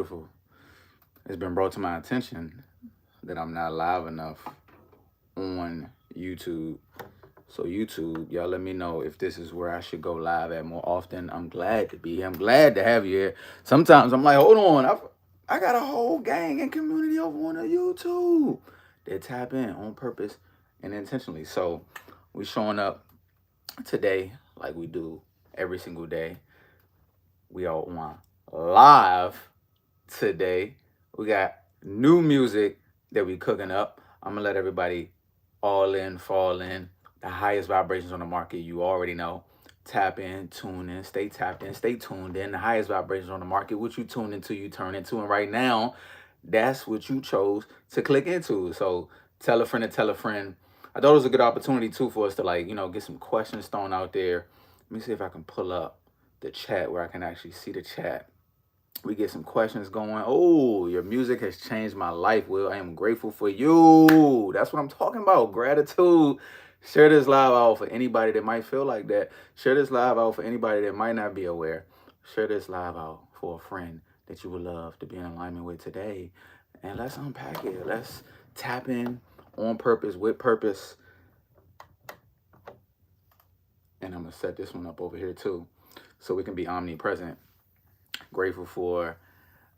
Beautiful. It's been brought to my attention that I'm not live enough on YouTube. So YouTube, y'all let me know if this is where I should go live at more often. I'm glad to be here. I'm glad to have you here. Sometimes I'm like, hold on, I got a whole gang and community over on the YouTube. They tap in on purpose and intentionally. So we showing up today like we do every single day. We are on live today. We got new music that we cooking up. I'm gonna let everybody all in, fall in. The highest vibrations on the market, you already know. Tap in, tune in, stay tapped in, stay tuned in. The highest vibrations on the market, what you tune into, you turn into. And right now, that's what you chose to click into. So tell a friend to tell a friend. I thought it was a good opportunity too for us to get some questions thrown out there. Let me see if I can pull up the chat where I can actually see the chat. We get some questions going. Oh, your music has changed my life, Will. I am grateful for you. That's what I'm talking about. Gratitude. Share this live out for anybody that might feel like that. Share this live out for anybody that might not be aware. Share this live out for a friend that you would love to be in alignment with today. And let's unpack it. Let's tap in on purpose, with purpose. And I'm going to set this one up over here too so we can be omnipresent. Grateful for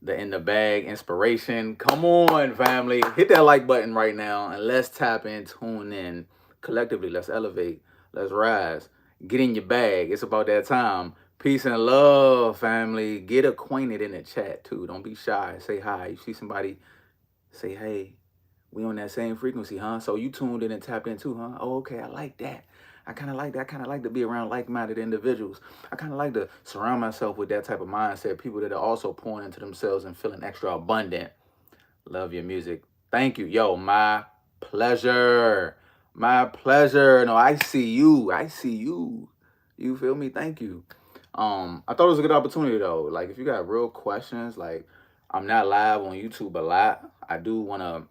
the in the bag inspiration. Come on, family. Hit that like button right now and let's tap in, tune in. Collectively, let's elevate. Let's rise. Get in your bag. It's about that time. Peace and love, family. Get acquainted in the chat too. Don't be shy. Say hi. You see somebody, say hey. We on that same frequency, huh? So you tuned in and tapped in too, huh? Oh, okay. I like that. I kind of like that. I kind of like to be around like-minded individuals. I kind of like to surround myself with that type of mindset, people that are also pouring into themselves and feeling extra abundant. Love your music. Thank you. Yo, my pleasure. My pleasure. No, I see you. I see you. You feel me? Thank you. I thought it was a good opportunity though. Like if you got real questions, like I'm not live on YouTube a lot. I do want to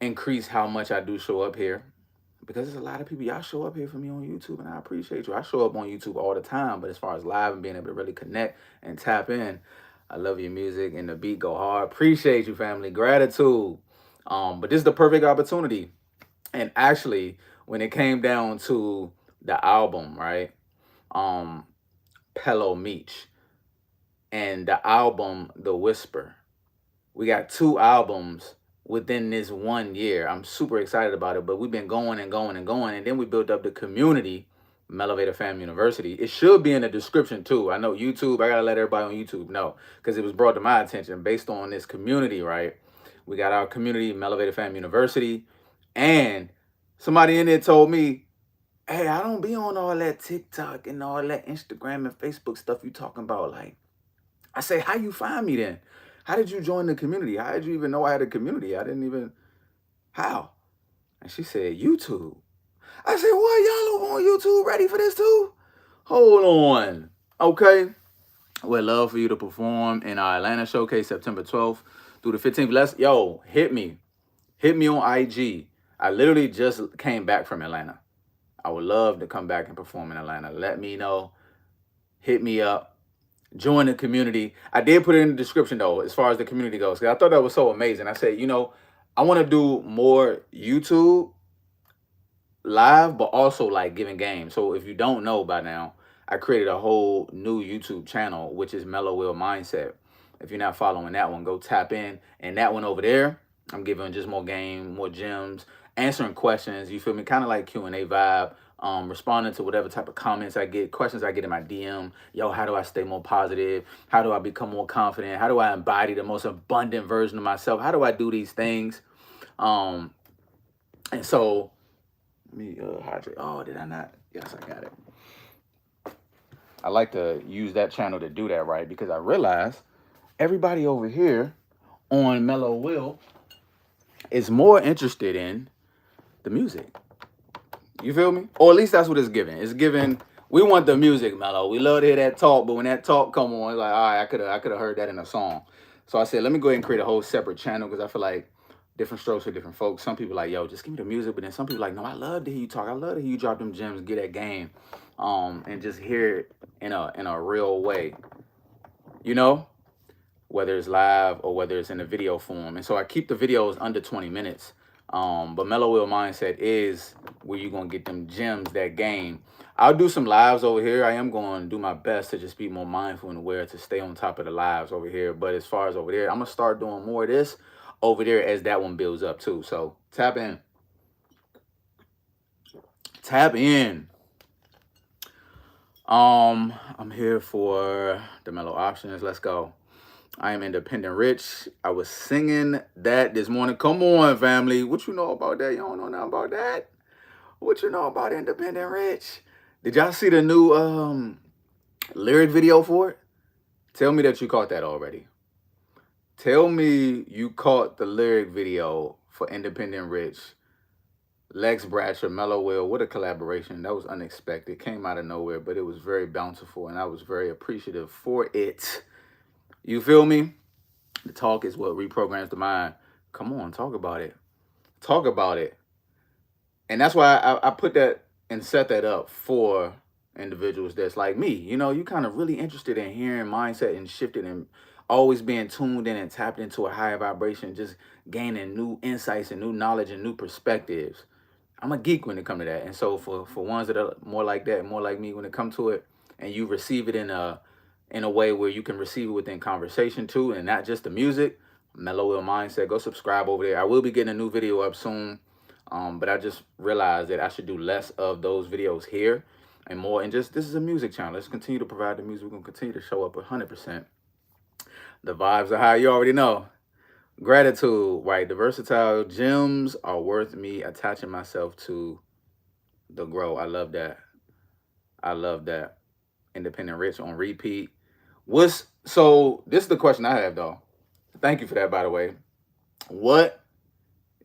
increase how much I do show up here because there's a lot of people y'all show up here for me on YouTube and I appreciate you. I show up on YouTube all the time, but as far as live and being able to really connect and tap in, I love your music and the beat go hard. Appreciate you, family. Gratitude. But this is the perfect opportunity. And actually, when it came down to the album, right? Um, Pello Meech and the album The Whisper. We got two albums within this 1 year. I'm super excited about it, but we've been going and going and going. And then we built up the community, Mello Fam University. It should be in the description too. I know YouTube, I got to let everybody on YouTube know because it was brought to my attention based on this community, right? We got our community, Mello Fam University. And somebody in there told me, hey, I don't be on all that TikTok and all that Instagram and Facebook stuff you talking about. Like, I say, how you find me then? How did you join the community? How did you even know I had a community? I didn't even, how? And she said, YouTube. I said, what? Y'all over on YouTube ready for this too? Hold on. Okay. We'd love for you to perform in our Atlanta showcase September 12th through the 15th. Yo, hit me. Hit me on IG. I literally just came back from Atlanta. I would love to come back and perform in Atlanta. Let me know. Hit me up. Join the community. I did put it in the description though, as far as the community goes, because I thought that was so amazing. I said, I want to do more YouTube live, but also like giving games. So if you don't know by now, I created a whole new YouTube channel, which is Mellow Will Mindset. If you're not following that one, go tap in. And that one over there, I'm giving just more game, more gems, answering questions. You feel me? Kind of like Q&A vibe. Responding to whatever type of comments I get, questions I get in my DM. Yo, how do I stay more positive? How do I become more confident? How do I embody the most abundant version of myself? How do I do these things? And so, let me hydrate. Oh, did I not? Yes, I got it. I like to use that channel to do that, right? Because I realize everybody over here on Mellow Will is more interested in the music. You feel me? Or at least that's what it's giving. It's giving. We want the music, Mellow. We love to hear that talk, but when that talk come on, it's like, all right, I could have heard that in a song. So I said, let me go ahead and create a whole separate channel because I feel like different strokes for different folks. Some people like, yo, just give me the music, but then some people like, no, I love to hear you talk. I love to hear you drop them gems, get that game, and just hear it in a real way. You know? whether it's live or whether it's in a video form. And so I keep the videos under 20 minutes. But Mellow Will Mindset is where you're going to get them gems that game. I'll do some lives over here. I am going to do my best to just be more mindful and aware to stay on top of the lives over here. But as far as over there, I'm going to start doing more of this over there as that one builds up too. So tap in. Tap in. I'm here for the Mellow options. Let's go. I am independent rich. I was singing that this morning. Come on, family. What you know about that? You don't know nothing about that? What you know about independent rich? Did y'all see the new lyric video for it? Tell me that you caught that already. Tell me you caught the lyric video for Independent Rich. Lex Bratcher, Mellow Will, what a collaboration. That was unexpected. Came out of nowhere, but it was very bountiful, and I was very appreciative for it. You feel me? The talk is what reprograms the mind. Come on, talk about it. Talk about it. And that's why I put that and set that up for individuals that's like me. You know, you kind of really interested in hearing mindset and shifting and always being tuned in and tapped into a higher vibration, just gaining new insights and new knowledge and new perspectives. I'm a geek when it comes to that. And so for ones that are more like that, more like me when it comes to it, and you receive it in a way where you can receive it within conversation too, and not just the music, Mellow Will Mindset, go subscribe over there. I will be getting a new video up soon. But I just realized that I should do less of those videos here and more. And just, this is a music channel. Let's continue to provide the music. We're going to continue to show up 100%. The vibes are high. You already know. Gratitude, right? The versatile gems are worth me attaching myself to the grow. I love that. I love that. Independent Rich on repeat. So this is the question I have, though. Thank you for that, by the way. What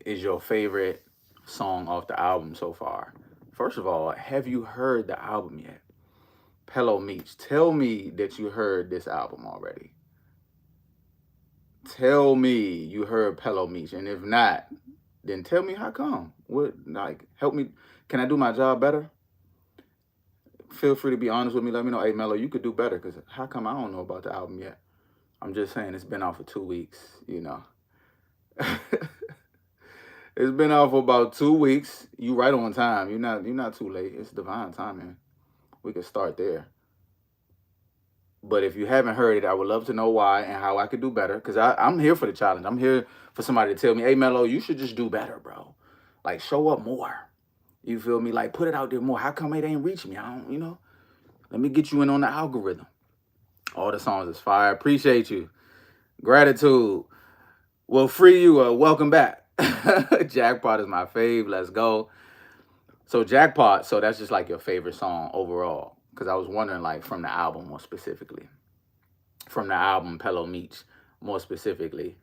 is your favorite song off the album so far? First of all, have you heard the album yet? Pello Meech, tell me that you heard this album already. Tell me you heard Pello Meech, and if not, then tell me how come. What, like, help me. Can I do my job better? Feel free to be honest with me. Let me know, hey, Mello, you could do better, because how come I don't know about the album yet? I'm just saying it's been out for 2 weeks, you know. It's been out for about 2 weeks. You right on time. You're not too late. It's divine timing. We could start there. But if you haven't heard it, I would love to know why and how I could do better. Because I'm here for the challenge. I'm here for somebody to tell me, hey, Mello, you should just do better, bro. Like, show up more. You feel me? Like, put it out there more. How come it ain't reach me? I don't, you know? Let me get you in on the algorithm. All the songs is fire. Appreciate you. Gratitude. Well, free you. Welcome back. Jackpot is my fave. Let's go. So Jackpot, so that's just like your favorite song overall. Because I was wondering, like, from the album more specifically. From the album, Pello Meech, more specifically.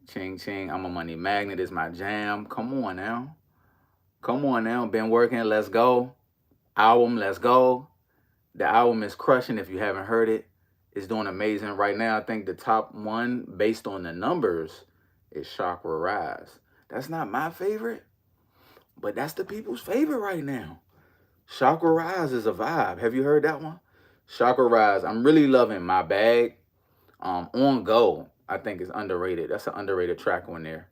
Ching Ching, I'm a Money Magnet is my jam. Come on now. Come on now. Been working. Let's go. Album, let's go. The album is crushing if you haven't heard it. It's doing amazing right now. I think the top one, based on the numbers, is Chakra Rise. That's not my favorite, but that's the people's favorite right now. Chakra Rise is a vibe. Have you heard that one? Chakra Rise. I'm really loving My Bag. On Go, I think is underrated. That's an underrated track on there.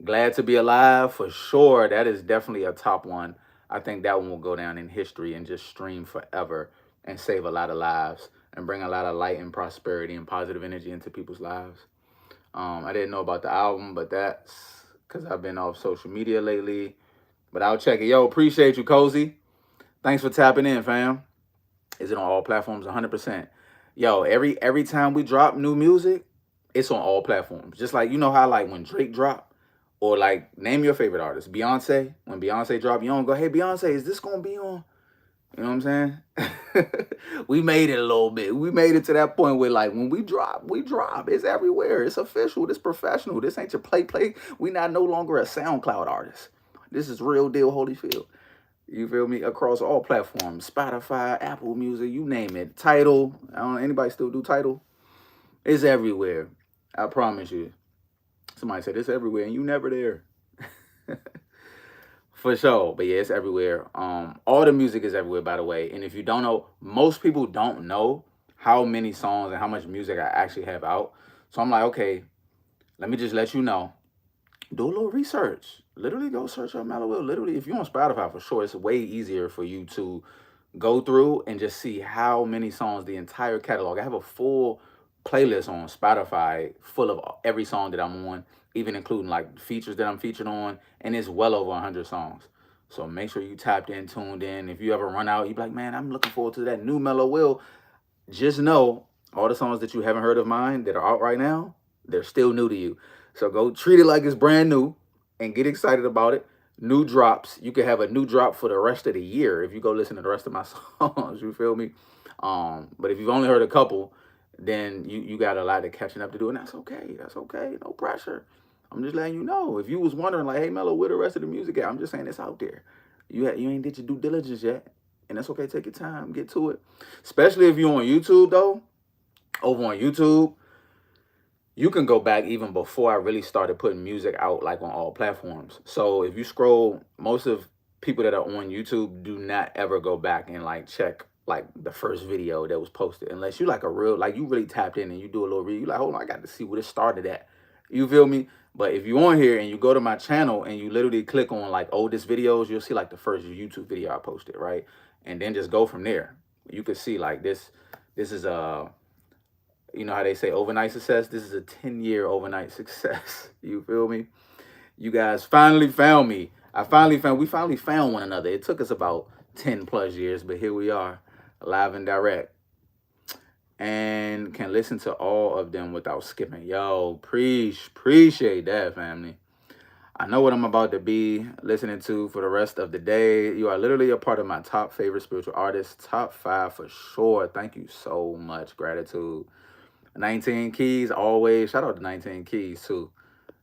Glad to Be Alive, for sure. That is definitely a top one. I think that one will go down in history and just stream forever and save a lot of lives and bring a lot of light and prosperity and positive energy into people's lives. I didn't know about the album, but that's because I've been off social media lately. But I'll check it. Yo, appreciate you, Cozy. Thanks for tapping in, fam. Is it on all platforms? 100%. Yo, every time we drop new music, it's on all platforms. Just like, you know how, like, when Drake drop, or, like, name your favorite artist. Beyonce, when Beyonce drop, you don't go, hey, Beyonce, is this going to be on? You know what I'm saying? We made it a little bit. We made it to that point where, like, when we drop, we drop. It's everywhere. It's official. It's professional. This ain't your play. We not no longer a SoundCloud artist. This is real deal Holyfield. You feel me? Across all platforms. Spotify, Apple Music, you name it. Tidal. I don't know, anybody still do Tidal? It's everywhere. I promise you. Somebody said it's everywhere and you never there. For sure. But yeah, it's everywhere. All the music is everywhere, by the way. And if you don't know, most people don't know how many songs and how much music I actually have out. So I'm like, okay, let me just let you know. Do a little research. Literally go search up Mello Will. Literally, if you're on Spotify for sure, it's way easier for you to go through and just see how many songs, the entire catalog. I have a full playlist on Spotify full of every song that I'm on, even including like features that I'm featured on, and it's well over 100 songs. So make sure you tapped in, tuned in. If you ever run out, you be like, man, I'm looking forward to that new Mello Will. Just know all the songs that you haven't heard of mine that are out right now, they're still new to you. So go treat it like it's brand new and get excited about it. New drops. You can have a new drop for the rest of the year if you go listen to the rest of my songs. You feel me? But if you've only heard a couple, then you got a lot of catching up to do, and that's okay. That's okay. No pressure. I'm just letting you know. If you was wondering, like, hey, Mello, where the rest of the music at? I'm just saying it's out there. You ain't did your due diligence yet, and that's okay. Take your time, get to it. Especially if you're on YouTube, though. Over on YouTube, you can go back even before I really started putting music out, like on all platforms. So if you scroll, most of people that are on YouTube do not ever go back and like check like the first video that was posted, unless you like a real, like you really tapped in and you do a little read. You like, hold on, I got to see where it started at. You feel me? But if you're on here and you go to my channel and you literally click on like oldest videos, you'll see like the first YouTube video I posted, right? And then just go from there. You could see like this is a, you know how they say overnight success? This is a 10-year overnight success. You feel me? You guys finally found me. We finally found one another. It took us about 10 plus years, but here we are, live and direct. And can listen to all of them without skipping. Yo, appreciate that, family. I know what I'm about to be listening to for the rest of the day. You are literally a part of my top favorite spiritual artists. Top 5 for sure. Thank you so much. Gratitude. 19 Keys, always. Shout out to 19 Keys, too.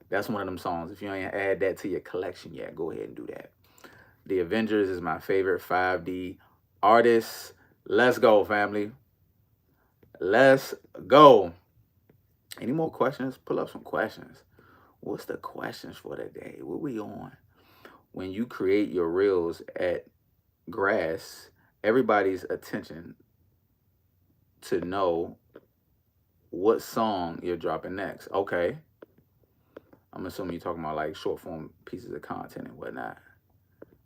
That's one of them songs. If you ain't add that to your collection yet, go ahead and do that. The Avengers is my favorite 5D artist. Let's go, family. Let's go. Any more questions? Pull up some questions. What's the questions for today? What we on? When you create your reels at grass, everybody's attention to know what song you're dropping next. Okay. I'm assuming you're talking about like short form pieces of content and whatnot.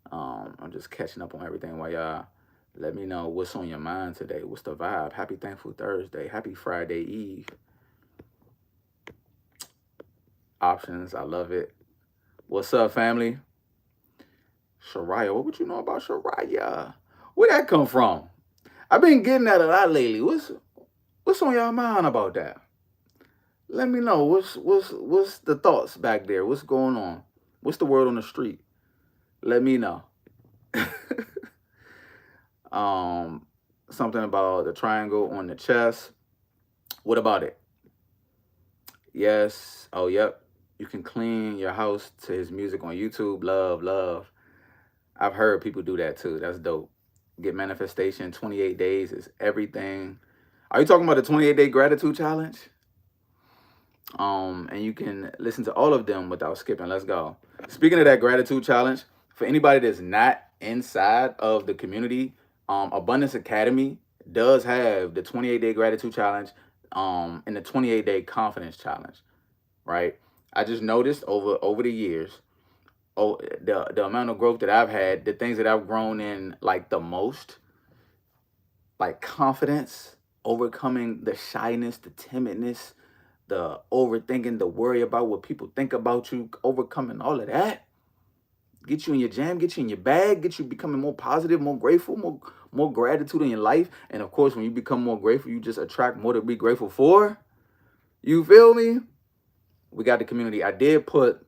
I'm just catching up on everything while y'all let me know what's on your mind today. What's the vibe? Happy Thankful Thursday. Happy Friday Eve. Options. I love it. What's up, family? Shariah. What would you know about Shariah? Where'd that come from? I've been getting that a lot lately. What's on y'all mind about that? Let me know. What's the thoughts back there? What's going on? What's the word on the street? Let me know. Something about the triangle on the chest. What about it? Yes. Oh, yep. You can clean your house to his music on YouTube. Love, love. I've heard people do that too. That's dope. Get manifestation. 28 days is everything. Are you talking about the 28-day gratitude challenge? And you can listen to all of them without skipping. Let's go. Speaking of that gratitude challenge, for anybody that's not inside of the community, Abundance Academy does have the 28-day gratitude challenge and the 28-day confidence challenge, right? I just noticed over the years, the amount of growth that I've had, the things that I've grown in like the most, like confidence, overcoming the shyness, the timidness, the overthinking, the worry about what people think about you, overcoming all of that. Get you in your jam, get you in your bag, get you becoming more positive, more grateful, more gratitude in your life. And of course, when you become more grateful, you just attract more to be grateful for. You feel me? We got the community. I did put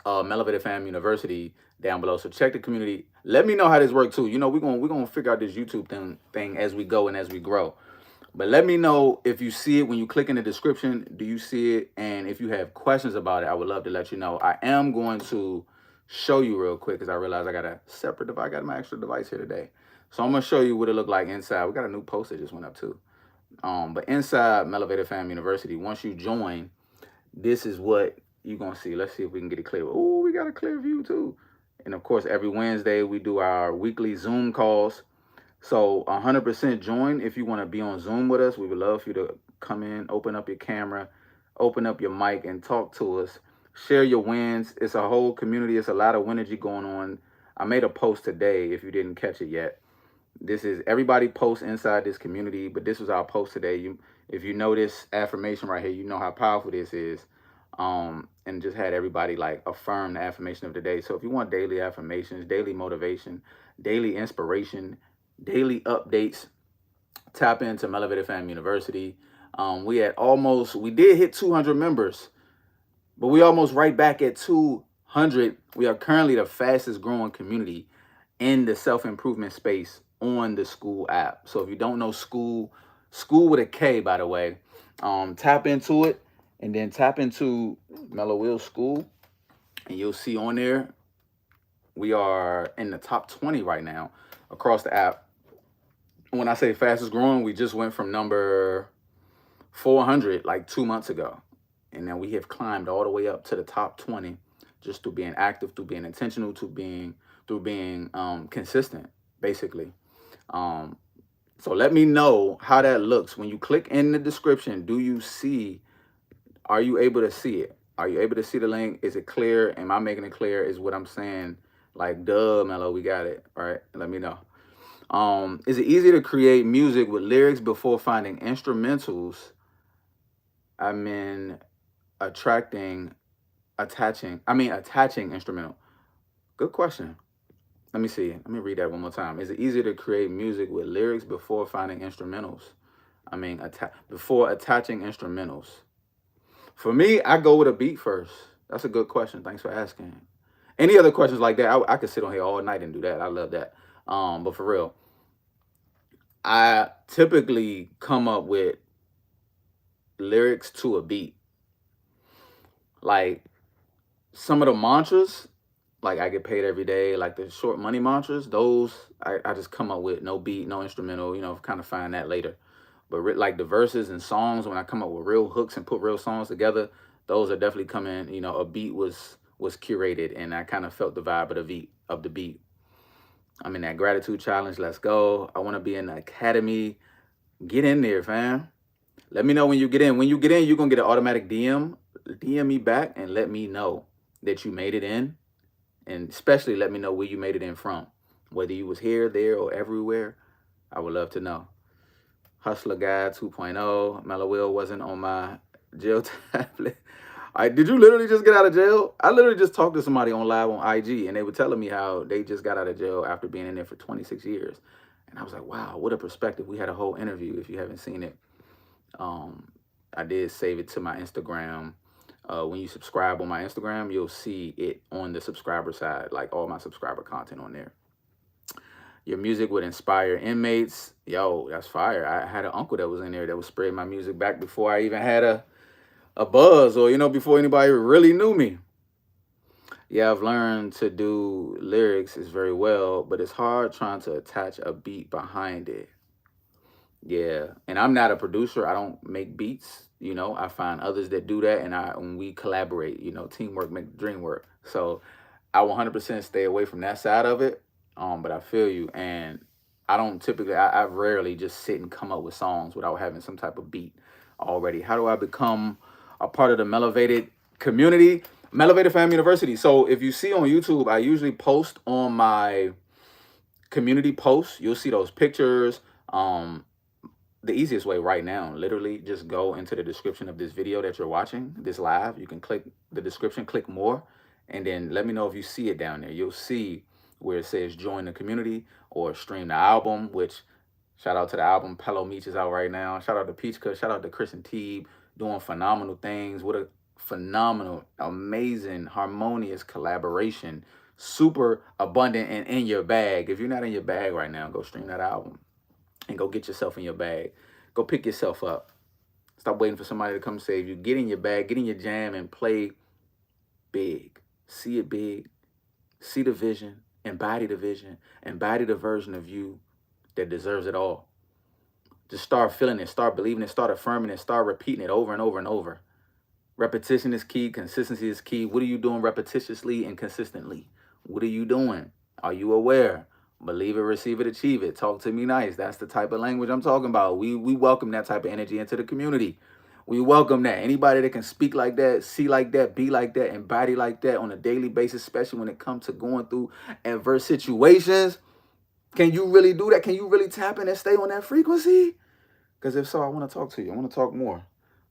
Mello Fam University down below. So check the community. Let me know how this works too. You know, we're gonna figure out this YouTube thing as we go and as we grow. But let me know if you see it when you click in the description. Do you see it? And if you have questions about it, I would love to let you know. I am going to show you real quick because I realized I got a separate device. I got my extra device here today. So I'm going to show you what it looked like inside. We got a new post that just went up too. But inside Mello Fam University, once you join, this is what you're going to see. Let's see if we can get it clear. Oh, we got a clear view too. And of course, every Wednesday we do our weekly Zoom calls. So 100% join if you want to be on Zoom with us. We would love for you to come in, open up your camera, open up your mic, and talk to us. Share your wins. It's a whole community. It's a lot of winergy going on. I made a post today if you didn't catch it yet. This is everybody posts inside this community, but this was our post today. If you know this affirmation right here, you know how powerful this is. And just had everybody like affirm the affirmation of the day. So if you want daily affirmations, daily motivation, daily inspiration, daily updates, tap into Mello Fam University. We did hit 200 members, but we almost right back at 200. We are currently the fastest growing community in the self-improvement space on the school app. So if you don't know school with a K, by the way, tap into it and then tap into Mello Will School, and you'll see on there we are in the top 20 right now across the app. When I say fastest growing, we just went from number 400 like 2 months ago, and then we have climbed all the way up to the top 20 just through being active, through being intentional, through being consistent, basically. So let me know how that looks when you click in the description. Are you able to see it? Are you able to see the link? Is it clear? Am I making it clear? Is what I'm saying like, duh, Mello, we got it. All right, let me know. Is it easy to create music with lyrics before finding instrumentals? Attaching instrumental. Good question. Let me see. Let me read that one more time. Is it easier to create music with lyrics before finding instrumentals? Before attaching instrumentals. For me, I go with a beat first. That's a good question. Thanks for asking. Any other questions like that? I could sit on here all night and do that. I love that. But for real, I typically come up with lyrics to a beat. Like some of the mantras, like I get paid every day, like the short money mantras, those I just come up with no beat, no instrumental, kind of find that later. But like the verses and songs, when I come up with real hooks and put real songs together, those are definitely coming. A beat was curated, and I kind of felt the vibe of the beat. I'm in that gratitude challenge. Let's go. I want to be in the academy. Get in there, fam. Let me know when you get in. When you get in, you're gonna get an automatic DM. DM me back and let me know that you made it in, and especially let me know where you made it in from. Whether you was here, there, or everywhere, I would love to know. Hustler Guy 2.0. Mello Will wasn't on my jail tablet. Did you literally just get out of jail? I literally just talked to somebody on live on IG, and they were telling me how they just got out of jail after being in there for 26 years. And I was like, wow, what a perspective. We had a whole interview if you haven't seen it. I did save it to my Instagram. When you subscribe on my Instagram, you'll see it on the subscriber side, like all my subscriber content on there. Your music would inspire inmates. Yo, that's fire. I had an uncle that was in there that was spreading my music back before I even had a buzz, or before anybody really knew me. Yeah, I've learned to do lyrics is very well, but it's hard trying to attach a beat behind it. Yeah, and I'm not a producer. I don't make beats. I find others that do that, and we collaborate. Teamwork make the dream work. So I 100% stay away from that side of it. But I feel you, and I don't typically. I rarely just sit and come up with songs without having some type of beat already. How do I become a part of the Mellovated community? Mello Fam University. So if you see on YouTube, I usually post on my community posts. You'll see those pictures. The easiest way right now, literally just go into the description of this video that you're watching, this live. You can click the description, click more, and then let me know if you see it down there. You'll see where it says join the community or stream the album, which shout out to the album. Pello Meech is out right now. Shout out to Peach Kush. Shout out to Chris and Teeb doing phenomenal things. What a phenomenal, amazing, harmonious collaboration. Super abundant and in your bag. If you're not in your bag right now, go stream that album. And go get yourself in your bag. Go pick yourself up. Stop waiting for somebody to come save you. Get in your bag, get in your jam, and play big. See it big. See the vision. Embody the vision. Embody the version of you that deserves it all. Just start feeling it. Start believing it. Start affirming it. Start repeating it over and over and over. Repetition is key. Consistency is key. What are you doing repetitiously and consistently? What are you doing? Are you aware? Believe it, receive it, achieve it. Talk to me nice. That's the type of language I'm talking about. We welcome that type of energy into the community. We welcome that. Anybody that can speak like that, see like that, be like that, embody like that on a daily basis, especially when it comes to going through adverse situations. Can you really do that? Can you really tap in and stay on that frequency? Because if so, I want to talk to you. I want to talk more.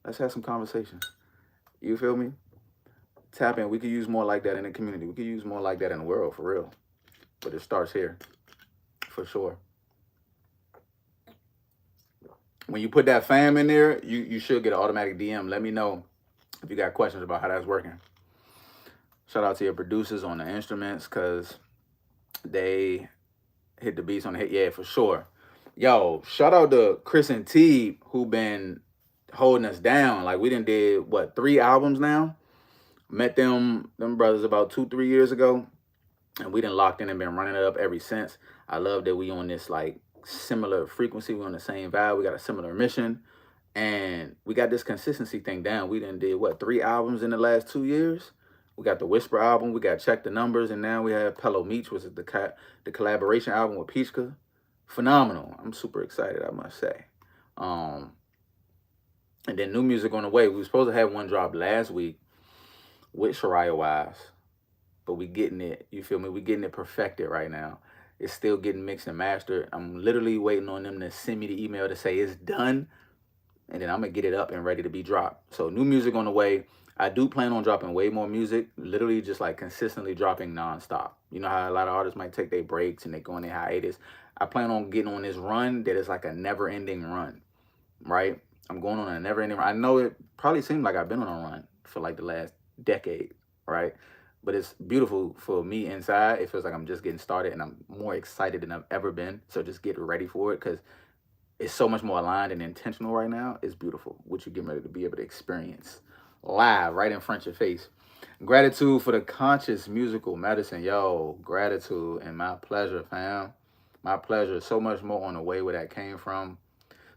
Let's have some conversations. You feel me? Tap in. We could use more like that in the community. We could use more like that in the world, for real. But it starts here, for sure. When you put that fam in there, you should get an automatic DM. Let me know if you got questions about how that's working. Shout out to your producers on the instruments, because they hit the beats on the hit. Yeah, for sure. Yo, shout out to Chris and T, who been holding us down. Like, we done did, what, 3 albums now? Met them brothers about 2-3 years ago, and we done locked in and been running it up ever since. I love that we on this, like, similar frequency. We on the same vibe. We got a similar mission, and we got this consistency thing down. We done did, what, 3 albums in the last 2 years? We got the Whisper album. We got Check the Numbers, and now we have Pello Meets, which is the collaboration album with Peachka. Phenomenal. I'm super excited, I must say. And then new music on the way. We were supposed to have one drop last week with Shariah Wise, but we getting it, you feel me? We getting it perfected right now. It's still getting mixed and mastered. I'm literally waiting on them to send me the email to say it's done, and then I'm gonna get it up and ready to be dropped. So new music on the way. I do plan on dropping way more music, literally just like consistently dropping nonstop. You know how a lot of artists might take their breaks and they go on their hiatus. I plan on getting on this run that is like a never-ending run, right? I'm going on a never-ending run. I know it probably seems like I've been on a run for like the last decade, right? But it's beautiful for me inside. It feels like I'm just getting started, and I'm more excited than I've ever been. So just get ready for it, because it's so much more aligned and intentional right now. It's beautiful what you're getting ready to be able to experience live right in front of your face. Gratitude for the conscious musical medicine. Yo, gratitude and my pleasure, fam. My pleasure. So much more on the way where that came from.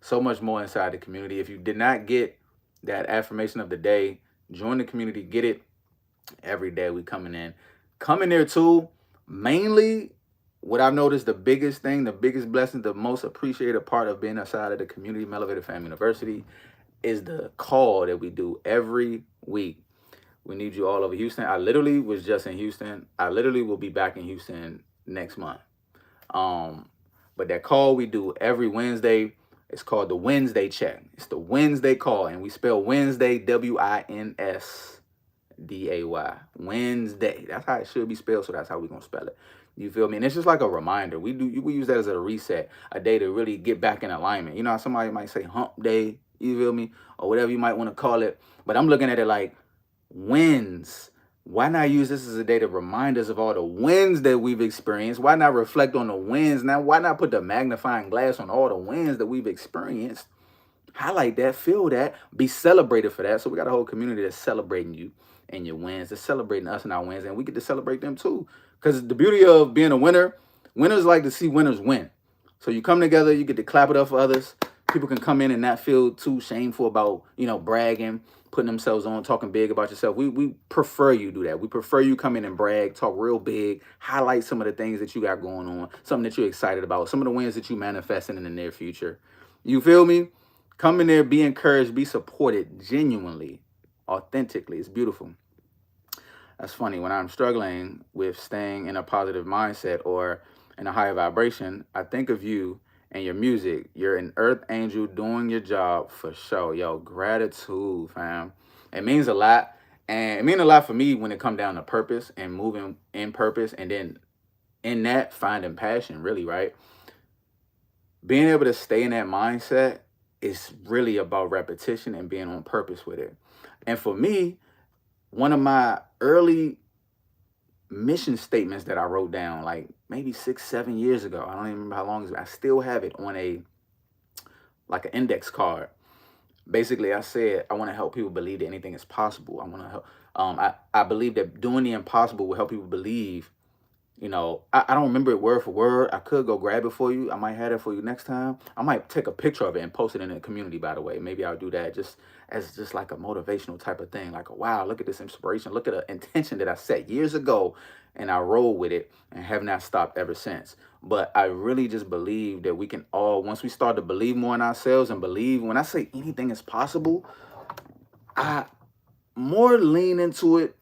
So much more inside the community. If you did not get that affirmation of the day, join the community. Get it every day. We coming in. Coming there too. Mainly, what I've noticed, the biggest thing, the biggest blessing, the most appreciated part of being outside of the community, Mello Family University, is the call that we do every week. We need you all over Houston. I literally was just in Houston. I literally will be back in Houston next month. But that call we do every Wednesday, it's called the Wednesday check. It's the Wednesday call, and we spell Wednesday WINSDAY. Wednesday. That's how it should be spelled, so that's how we're gonna spell it. You feel me? And it's just like a reminder. We use that as a reset, a day to really get back in alignment. You know how somebody might say hump day, you feel me? Or whatever you might want to call it. But I'm looking at it like wins. Why not use this as a day to remind us of all the wins that we've experienced? Why not reflect on the wins? Now, why not put the magnifying glass on all the wins that we've experienced? Highlight that, feel that, be celebrated for that. So we got a whole community that's celebrating you and your wins. They're celebrating us and our wins, and we get to celebrate them too. Because the beauty of being a winner, winners like to see winners win. So you come together, you get to clap it up for others. People can come in and not feel too shameful about, bragging, putting themselves on, talking big about yourself. We prefer you do that. We prefer you come in and brag, talk real big, highlight some of the things that you got going on, something that you're excited about, some of the wins that you manifesting in the near future. You feel me? Come in there, be encouraged, be supported genuinely, authentically. It's beautiful. That's funny. When I'm struggling with staying in a positive mindset or in a higher vibration, I think of you and your music. You're an earth angel doing your job for sure. Yo, gratitude, fam. It means a lot. And it means a lot for me when it comes down to purpose and moving in purpose, and then in that finding passion, really, right? Being able to stay in that mindset is really about repetition and being on purpose with it. And for me, one of my early mission statements that I wrote down, like maybe 6-7 years ago, I don't even remember how long it's been. I still have it on an index card. Basically, I said I want to help people believe that anything is possible. I want to help. I believe that doing the impossible will help people believe I don't remember it word for word. I could go grab it for you. I might have it for you next time. I might take a picture of it and post it in the community, by the way. Maybe I'll do that just as just like a motivational type of thing. Like, wow, look at this inspiration. Look at the intention that I set years ago and I roll with it and have not stopped ever since. But I really just believe that we can all, once we start to believe more in ourselves and believe, when I say anything is possible, I more lean into it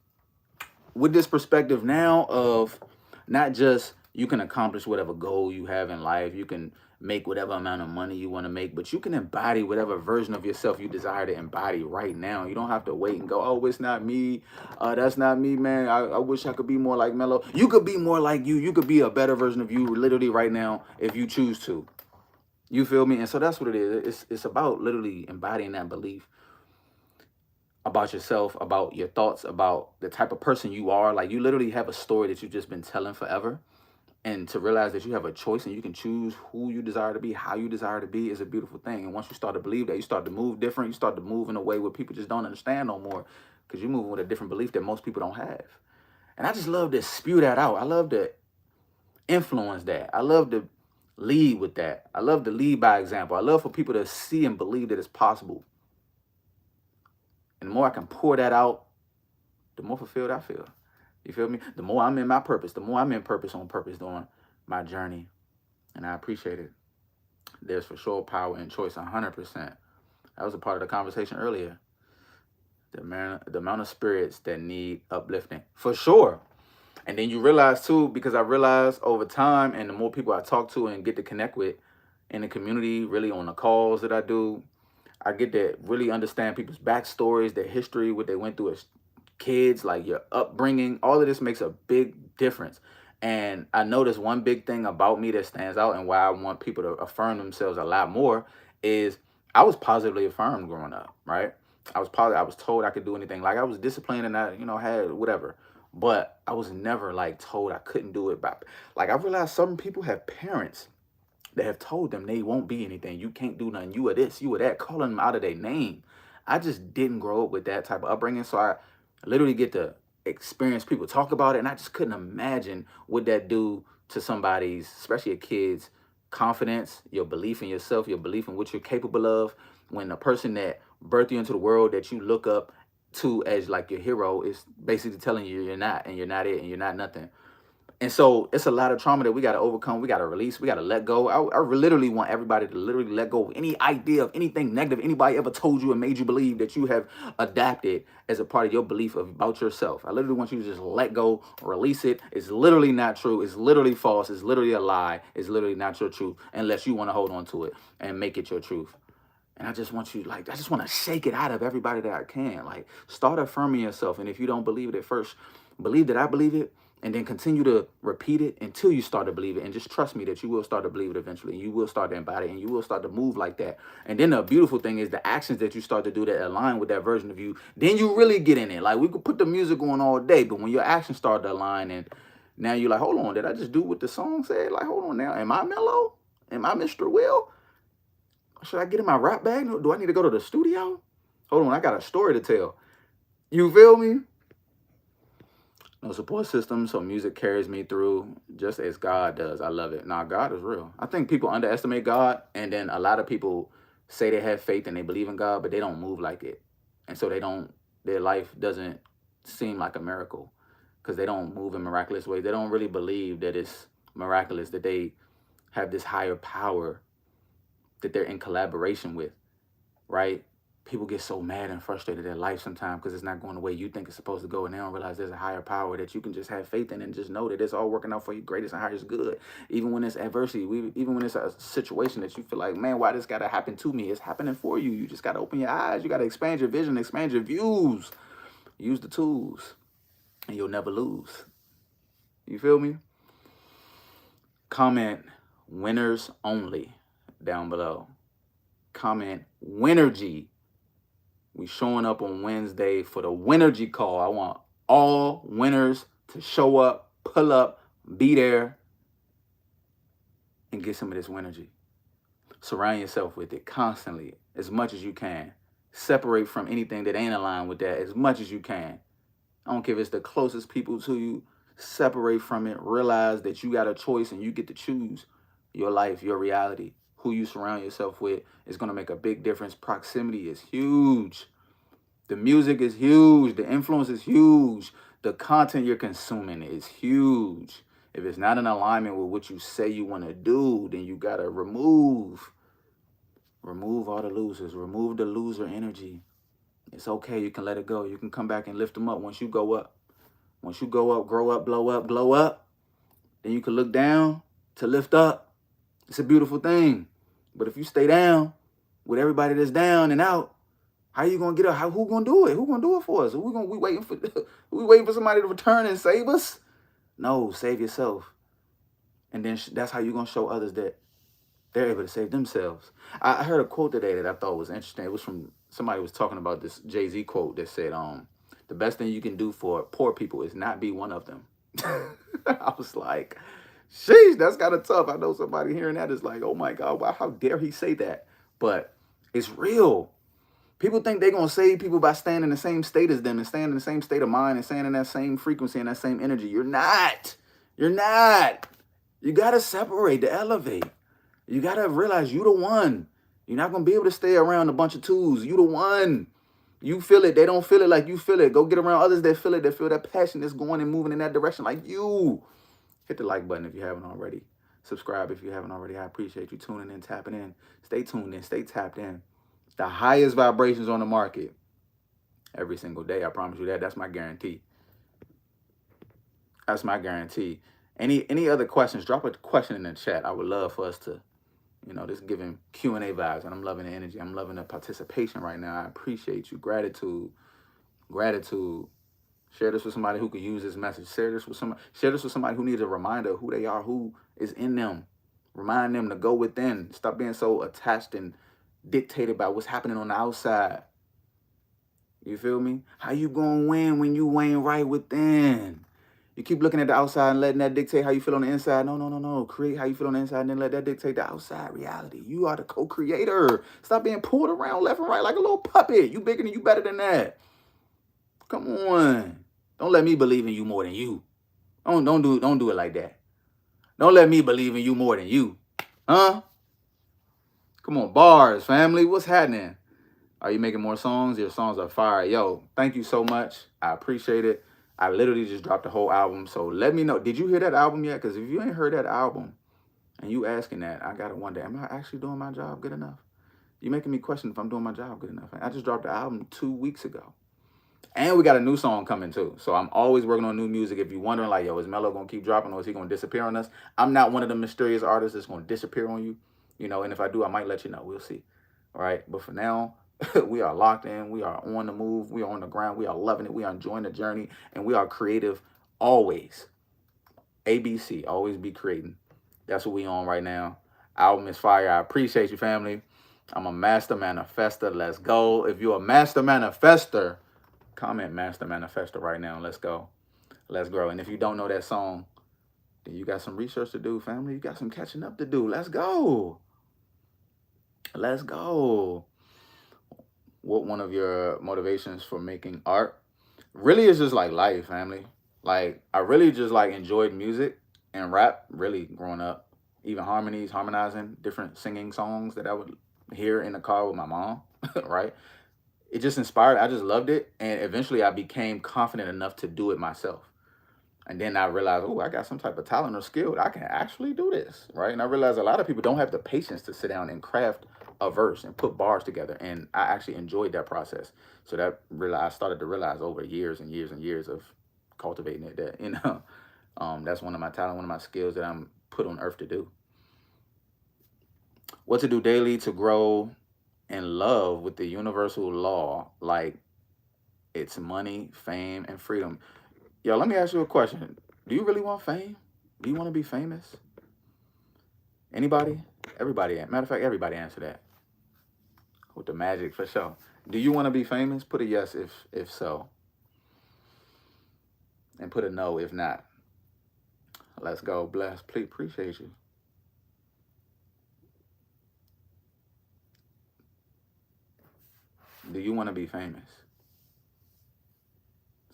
with this perspective now of not just you can accomplish whatever goal you have in life, you can make whatever amount of money you want to make, but you can embody whatever version of yourself you desire to embody right now. You don't have to wait and go, oh, it's not me. That's not me, man. I wish I could be more like Mello. You could be more like you. You could be a better version of you literally right now if you choose to. You feel me? And so that's what it is. It's about literally embodying that belief about yourself, about your thoughts, about the type of person you are. Like, you literally have a story that you've just been telling forever. And to realize that you have a choice and you can choose who you desire to be, how you desire to be, is a beautiful thing. And once you start to believe that, you start to move different. You start to move in a way where people just don't understand no more, because you're moving with a different belief that most people don't have. And I just love to spew that out. I love to influence that. I love to lead with that. I love to lead by example. I love for people to see and believe that it's possible. And the more I can pour that out, the more fulfilled I feel. You feel me? The more I'm in my purpose, the more I'm in purpose on purpose doing my journey. And I appreciate it. There's for sure power in choice, 100%. That was a part of the conversation earlier. The amount of spirits that need uplifting, for sure. And then you realize too, because I realized over time, and the more people I talk to and get to connect with in the community, really on the calls that I do, I get to really understand people's backstories, their history, what they went through as kids, like your upbringing. All of this makes a big difference. And I noticed one big thing about me that stands out and why I want people to affirm themselves a lot more is I was positively affirmed growing up, right? I was told I could do anything. Like, I was disciplined and I, had whatever. But I was never like told I couldn't do it. Like, I realized some people have parents that have told them they won't be anything. You can't do nothing. You are this, you are that, calling them out of their name. I just didn't grow up with that type of upbringing. So I literally get to experience people talk about it. And I just couldn't imagine what that do to somebody's, especially a kid's, confidence, your belief in yourself, your belief in what you're capable of. When the person that birthed you into the world that you look up to as like your hero is basically telling you you're not, and you're not it, and you're not nothing. And so it's a lot of trauma that we got to overcome. We got to release. We got to let go. I literally want everybody to literally let go of any idea of anything negative anybody ever told you and made you believe that you have adapted as a part of your belief about yourself. I literally want you to just let go, release it. It's literally not true. It's literally false. It's literally a lie. It's literally not your truth unless you want to hold on to it and make it your truth. And I just want you, like, I just want to shake it out of everybody that I can. Like, start affirming yourself. And if you don't believe it at first, believe that I believe it, and then continue to repeat it until you start to believe it. And just trust me that you will start to believe it eventually. And you will start to embody it, and you will start to move like that. And then the beautiful thing is the actions that you start to do that align with that version of you, then you really get in it. Like, we could put the music on all day, but when your actions start to align, and now you're like, hold on, did I just do what the song said? Like, hold on now. Am I Mello? Am I Mr. Will? Should I get in my rap bag? Do I need to go to the studio? Hold on, I got a story to tell. You feel me? No support system, so music carries me through just as God does. I love it. Now, God is real. I think people underestimate God, and then a lot of people say they have faith and they believe in God, but they don't move like it. And so their life doesn't seem like a miracle because they don't move in miraculous ways. They don't really believe that it's miraculous, that they have this higher power that they're in collaboration with, right? People get so mad and frustrated at life sometimes because it's not going the way you think it's supposed to go, and they don't realize there's a higher power that you can just have faith in and just know that it's all working out for your greatest and highest good. Even when it's adversity, even when it's a situation that you feel like, man, why this got to happen to me? It's happening for you. You just got to open your eyes. You got to expand your vision, expand your views. Use the tools, and you'll never lose. You feel me? Comment winners only down below. Comment Winergy. We showing up on Wednesday for the Winergy call. I want all winners to show up, pull up, be there, and get some of this Winergy. Surround yourself with it constantly, as much as you can. Separate from anything that ain't aligned with that as much as you can. I don't care if it's the closest people to you, Separate from it. Realize that you got a choice and you get to choose your life, your reality. Who you surround yourself with is going to make a big difference. Proximity is huge. The music is huge. The influence is huge. The content you're consuming is huge. If it's not in alignment with what you say you want to do, then you got to remove all the losers. Remove the loser energy. It's okay. You can let it go. You can come back and lift them up once you go up. Once you go up, grow up, blow up, glow up, then you can look down to lift up. It's a beautiful thing. But if you stay down with everybody that's down and out, how you gonna get up? Who gonna do it? Who gonna do it for us? We waiting for somebody to return and save us? No, save yourself. And then that's how you gonna show others that they're able to save themselves. I heard a quote today that I thought was interesting. It was from somebody was talking about this Jay-Z quote that said, the best thing you can do for poor people is not be one of them. I was like, sheesh, that's kind of tough. I know somebody hearing that is like, oh my God, wow, how dare he say that? But it's real. People think they're going to save people by staying in the same state as them and staying in the same state of mind and staying in that same frequency and that same energy. You're not. You're not. You got to separate to elevate. You got to realize you the one. You're not going to be able to stay around a bunch of twos. You the one. You feel it. They don't feel it like you feel it. Go get around others that feel it, that feel that passion that's going and moving in that direction like you. Hit the like button if you haven't already. Subscribe if you haven't already. I appreciate you tuning in, tapping in. Stay tuned in. Stay tapped in. The highest vibrations on the market every single day. I promise you that. That's my guarantee. That's my guarantee. Any other questions? Drop a question in the chat. I would love for us to, just giving Q&A vibes. And I'm loving the energy. I'm loving the participation right now. I appreciate you. Gratitude. Share this with somebody who could use this message. Share this with somebody who needs a reminder of who they are, who is in them. Remind them to go within. Stop being so attached and dictated by what's happening on the outside. You feel me? How you gonna win when you ain't right within? You keep looking at the outside and letting that dictate how you feel on the inside. No. Create how you feel on the inside and then let that dictate the outside reality. You are the co-creator. Stop being pulled around left and right like a little puppet. You bigger than you better than that. Come on. Don't let me believe in you more than you. Don't do it like that. Don't let me believe in you more than you. Huh? Come on, bars, family. What's happening? Are you making more songs? Your songs are fire. Yo, thank you so much. I appreciate it. I literally just dropped the whole album. So let me know. Did you hear that album yet? Because if you ain't heard that album and you asking that, I got to wonder, am I actually doing my job good enough? You're making me question if I'm doing my job good enough. I just dropped the album 2 weeks ago. And we got a new song coming too. So I'm always working on new music. If you're wondering like, yo, is Mello going to keep dropping or is he going to disappear on us? I'm not one of the mysterious artists that's going to disappear on you. And if I do, I might let you know. We'll see. All right. But for now, we are locked in. We are on the move. We are on the ground. We are loving it. We are enjoying the journey. And we are creative always. ABC, always be creating. That's what we on right now. Album is fire. I appreciate you, family. I'm a master manifester. Let's go. If you're a master manifester, comment master manifester right now. Let's go. Let's grow. And if you don't know that song, then you got some research to do, family. You got some catching up to do. Let's go. Let's go. What one of your motivations for making art? Really is just like life, family. Like I really just like enjoyed music and rap really growing up. Even harmonies, harmonizing different singing songs that I would hear in the car with my mom, right? It just inspired. I just loved it. And eventually I became confident enough to do it myself. And then I realized, oh, I got some type of talent or skill. I can actually do this, right? And I realized a lot of people don't have the patience to sit down and craft a verse and put bars together. And I actually enjoyed that process. So that I started to realize over years and years and years of cultivating it that, that's one of my talent, one of my skills that I'm put on earth to do. What to do daily to grow in love with the universal law, like it's money, fame, and freedom. Yo, let me ask you a question. Do you really want fame? Do you want to be famous? Anybody? Everybody. Matter of fact, everybody answer that. With the magic for sure. Do you want to be famous? Put a yes if so. And put a no if not. Let's go. Bless. Please appreciate you. Do you want to be famous?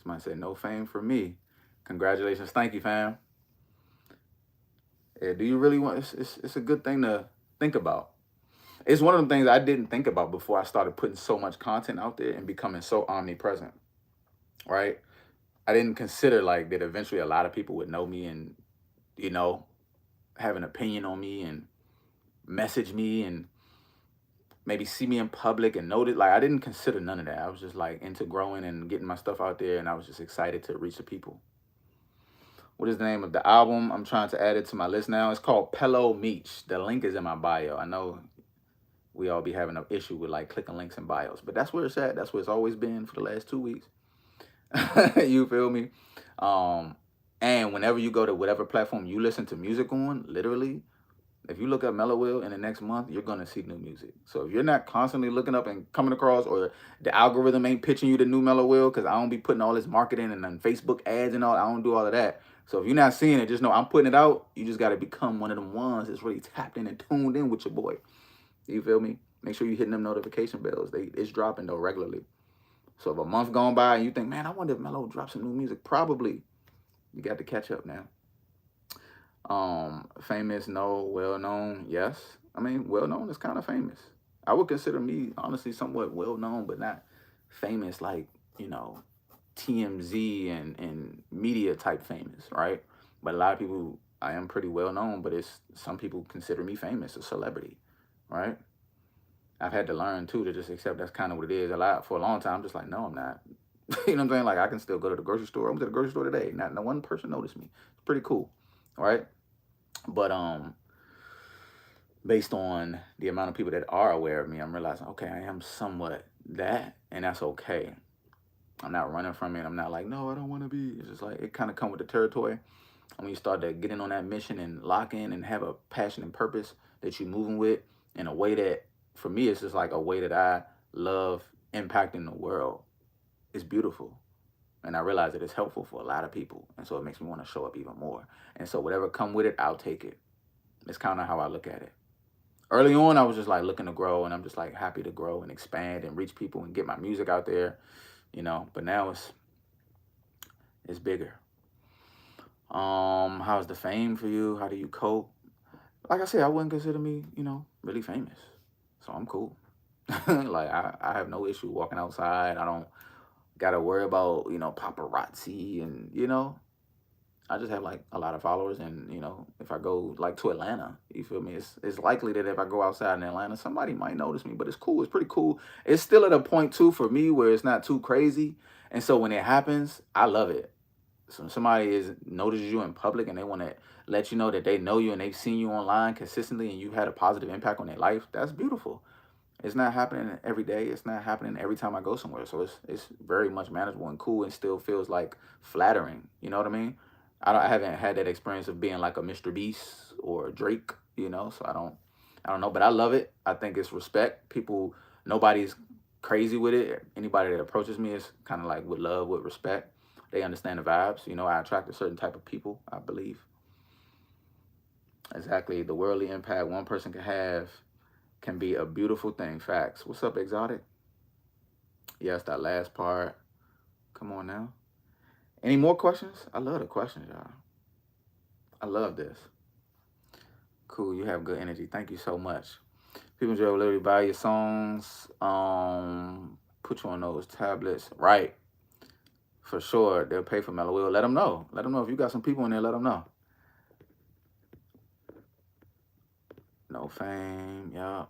Somebody said no fame for me. Congratulations. Thank you, fam. Yeah, do you really want? It's a good thing to think about. It's one of the things I didn't think about before I started putting so much content out there and becoming so omnipresent. Right? I didn't consider like that eventually a lot of people would know me and you know have an opinion on me and message me and maybe see me in public and notice. Like I didn't consider none of that. I was just like into growing and getting my stuff out there, and I was just excited to reach the people. What is the name of the album? I'm trying to add it to my list now. It's called Pello Meech. The link is in my bio. I know we all be having an issue with like clicking links in bios, but that's where it's at. That's where it's always been for the last 2 weeks. You feel me? Um, and whenever you go to whatever platform you listen to music on, literally, if you look up Mello Will in the next month, you're gonna see new music. So if you're not constantly looking up and coming across, or the algorithm ain't pitching you the new Mello Will, because I don't be putting all this marketing and then Facebook ads and all, I don't do all of that. So if you're not seeing it, just know I'm putting it out. You just gotta become one of them ones that's really tapped in and tuned in with your boy. You feel me? Make sure you're hitting them notification bells. It's dropping though regularly. So if a month gone by and you think, man, I wonder if Mello drops some new music, probably. You got to catch up now. Famous, no. Well known, yes. I mean, well known is kind of famous. I would consider me honestly somewhat well known, but not famous like TMZ and media type famous, right? But a lot of people, I am pretty well known, but it's some people consider me famous, a celebrity, right? I've had to learn too to just accept that's kind of what it is. For a long time, I'm just like, no, I'm not. You know what I'm saying? Like I can still go to the grocery store. I went to the grocery store today. Not no one person noticed me. It's pretty cool, right? But based on the amount of people that are aware of me, I'm realizing, okay, I am somewhat that, and that's okay. I'm not running from it. I'm not like, no, I don't want to be. It's just like it kind of come with the territory. And when you start to get in on that mission and lock in and have a passion and purpose that you're moving with in a way that, for me, it's just like a way that I love impacting the world. It's beautiful. And I realize that it's helpful for a lot of people. And so it makes me want to show up even more. And so whatever come with it, I'll take it. It's kind of how I look at it. Early on, I was just like looking to grow, and I'm just like happy to grow and expand and reach people and get my music out there, But now it's bigger. How's the fame for you? How do you cope? Like I said, I wouldn't consider me, really famous. So I'm cool. Like I have no issue walking outside. I don't gotta worry about, paparazzi and, I just have like a lot of followers, and if I go like to Atlanta, you feel me? It's likely that if I go outside in Atlanta, somebody might notice me. But it's cool. It's pretty cool. It's still at a point too for me where it's not too crazy, and so when it happens, I love it. So somebody notices you in public and they want to let you know that they know you and they've seen you online consistently and you've had a positive impact on their life. That's beautiful. It's not happening every day. It's not happening every time I go somewhere. So it's very much manageable and cool, and still feels like flattering. You know what I mean? I haven't had that experience of being like a Mr. Beast or Drake. So I don't know, but I love it. I think it's respect. Nobody's crazy with it. Anybody that approaches me is kind of like with love, with respect. They understand the vibes. I attract a certain type of people, I believe. Exactly. The worldly impact one person can have can be a beautiful thing. Facts. What's up, Exotic? Yes, that last part. Come on now. Any more questions? I love the questions, y'all. I love this. Cool. You have good energy. Thank you so much. People will literally buy your songs, put you on those tablets. Right. For sure. They'll pay for Mello. Let them know. Let them know. If you got some people in there, let them know. No fame. Yeah.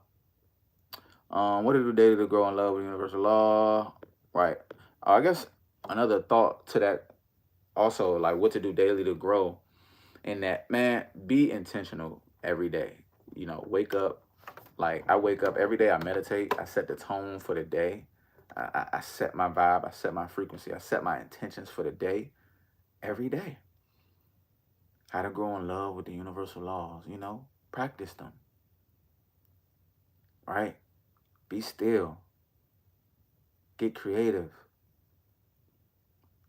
What to do daily to grow in love with universal law? Right. I guess another thought to that also, like what to do daily to grow in that, man, be intentional every day. Wake up. Like I wake up every day, I meditate, I set the tone for the day. I set my vibe, I set my frequency, I set my intentions for the day every day. How to grow in love with the universal laws, practice them. Right? Be still. Get creative.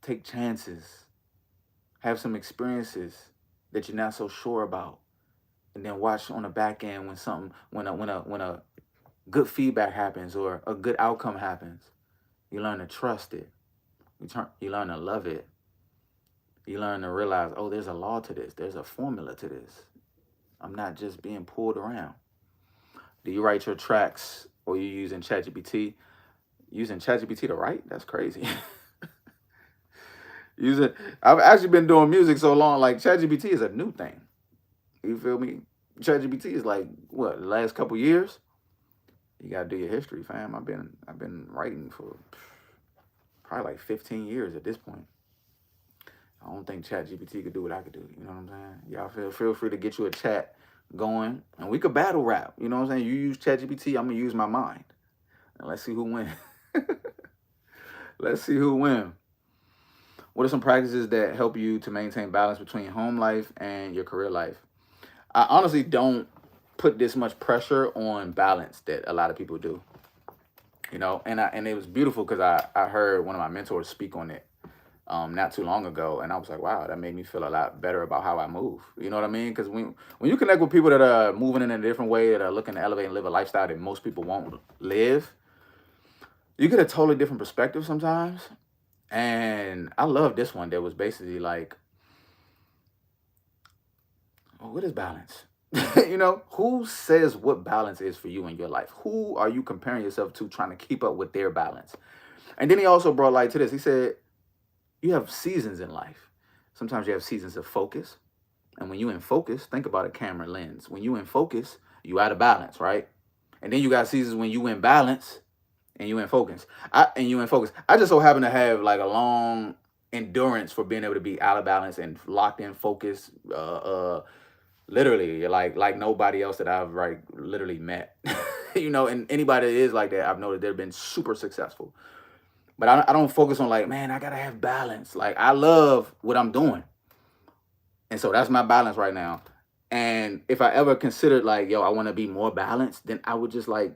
Take chances. Have some experiences that you're not so sure about. And then watch on the back end when a good feedback happens or a good outcome happens. You learn to trust it. You learn to love it. You learn to realize, oh, there's a law to this. There's a formula to this. I'm not just being pulled around. Do you write your tracks or you using ChatGPT? Using ChatGPT to write? That's crazy. Using, I've actually been doing music so long, like ChatGPT is a new thing. You feel me? ChatGPT is like what, the last couple years? You gotta do your history, fam. I've been writing for probably like 15 years at this point. I don't think ChatGPT could do what I could do. You know what I'm saying? Y'all feel free to get you a chat going, and we could battle rap. You know what I'm saying? You use ChatGPT, I'm gonna use my mind, and let's see who wins. Let's see who wins. What are some practices that help you to maintain balance between home life and your career life? I honestly don't put this much pressure on balance that a lot of people do. You know, and it was beautiful because I heard one of my mentors speak on it not too long ago, and I was like, wow, that made me feel a lot better about how I move. You know what I mean? Because when you connect with people that are moving in a different way, that are looking to elevate and live a lifestyle that most people won't live, you get a totally different perspective sometimes. And I love this one that was basically like, oh, what is balance? You know, who says what balance is for you in your life? Who are you comparing yourself to trying to keep up with their balance? And then he also brought light to this. He said, you have seasons in life. Sometimes you have seasons of focus. And when you in focus, think about a camera lens. When you in focus, you out of balance, right? And then you got seasons when you in balance and you in focus. I just so happen to have like a long endurance for being able to be out of balance and locked in focus. Literally, like nobody else that I've like literally met. You know, and anybody that is like that, I've noticed they've been super successful. But I don't focus on like, man, I gotta have balance. Like I love what I'm doing, and so that's my balance right now. And if I ever considered like, yo, I want to be more balanced, then I would just like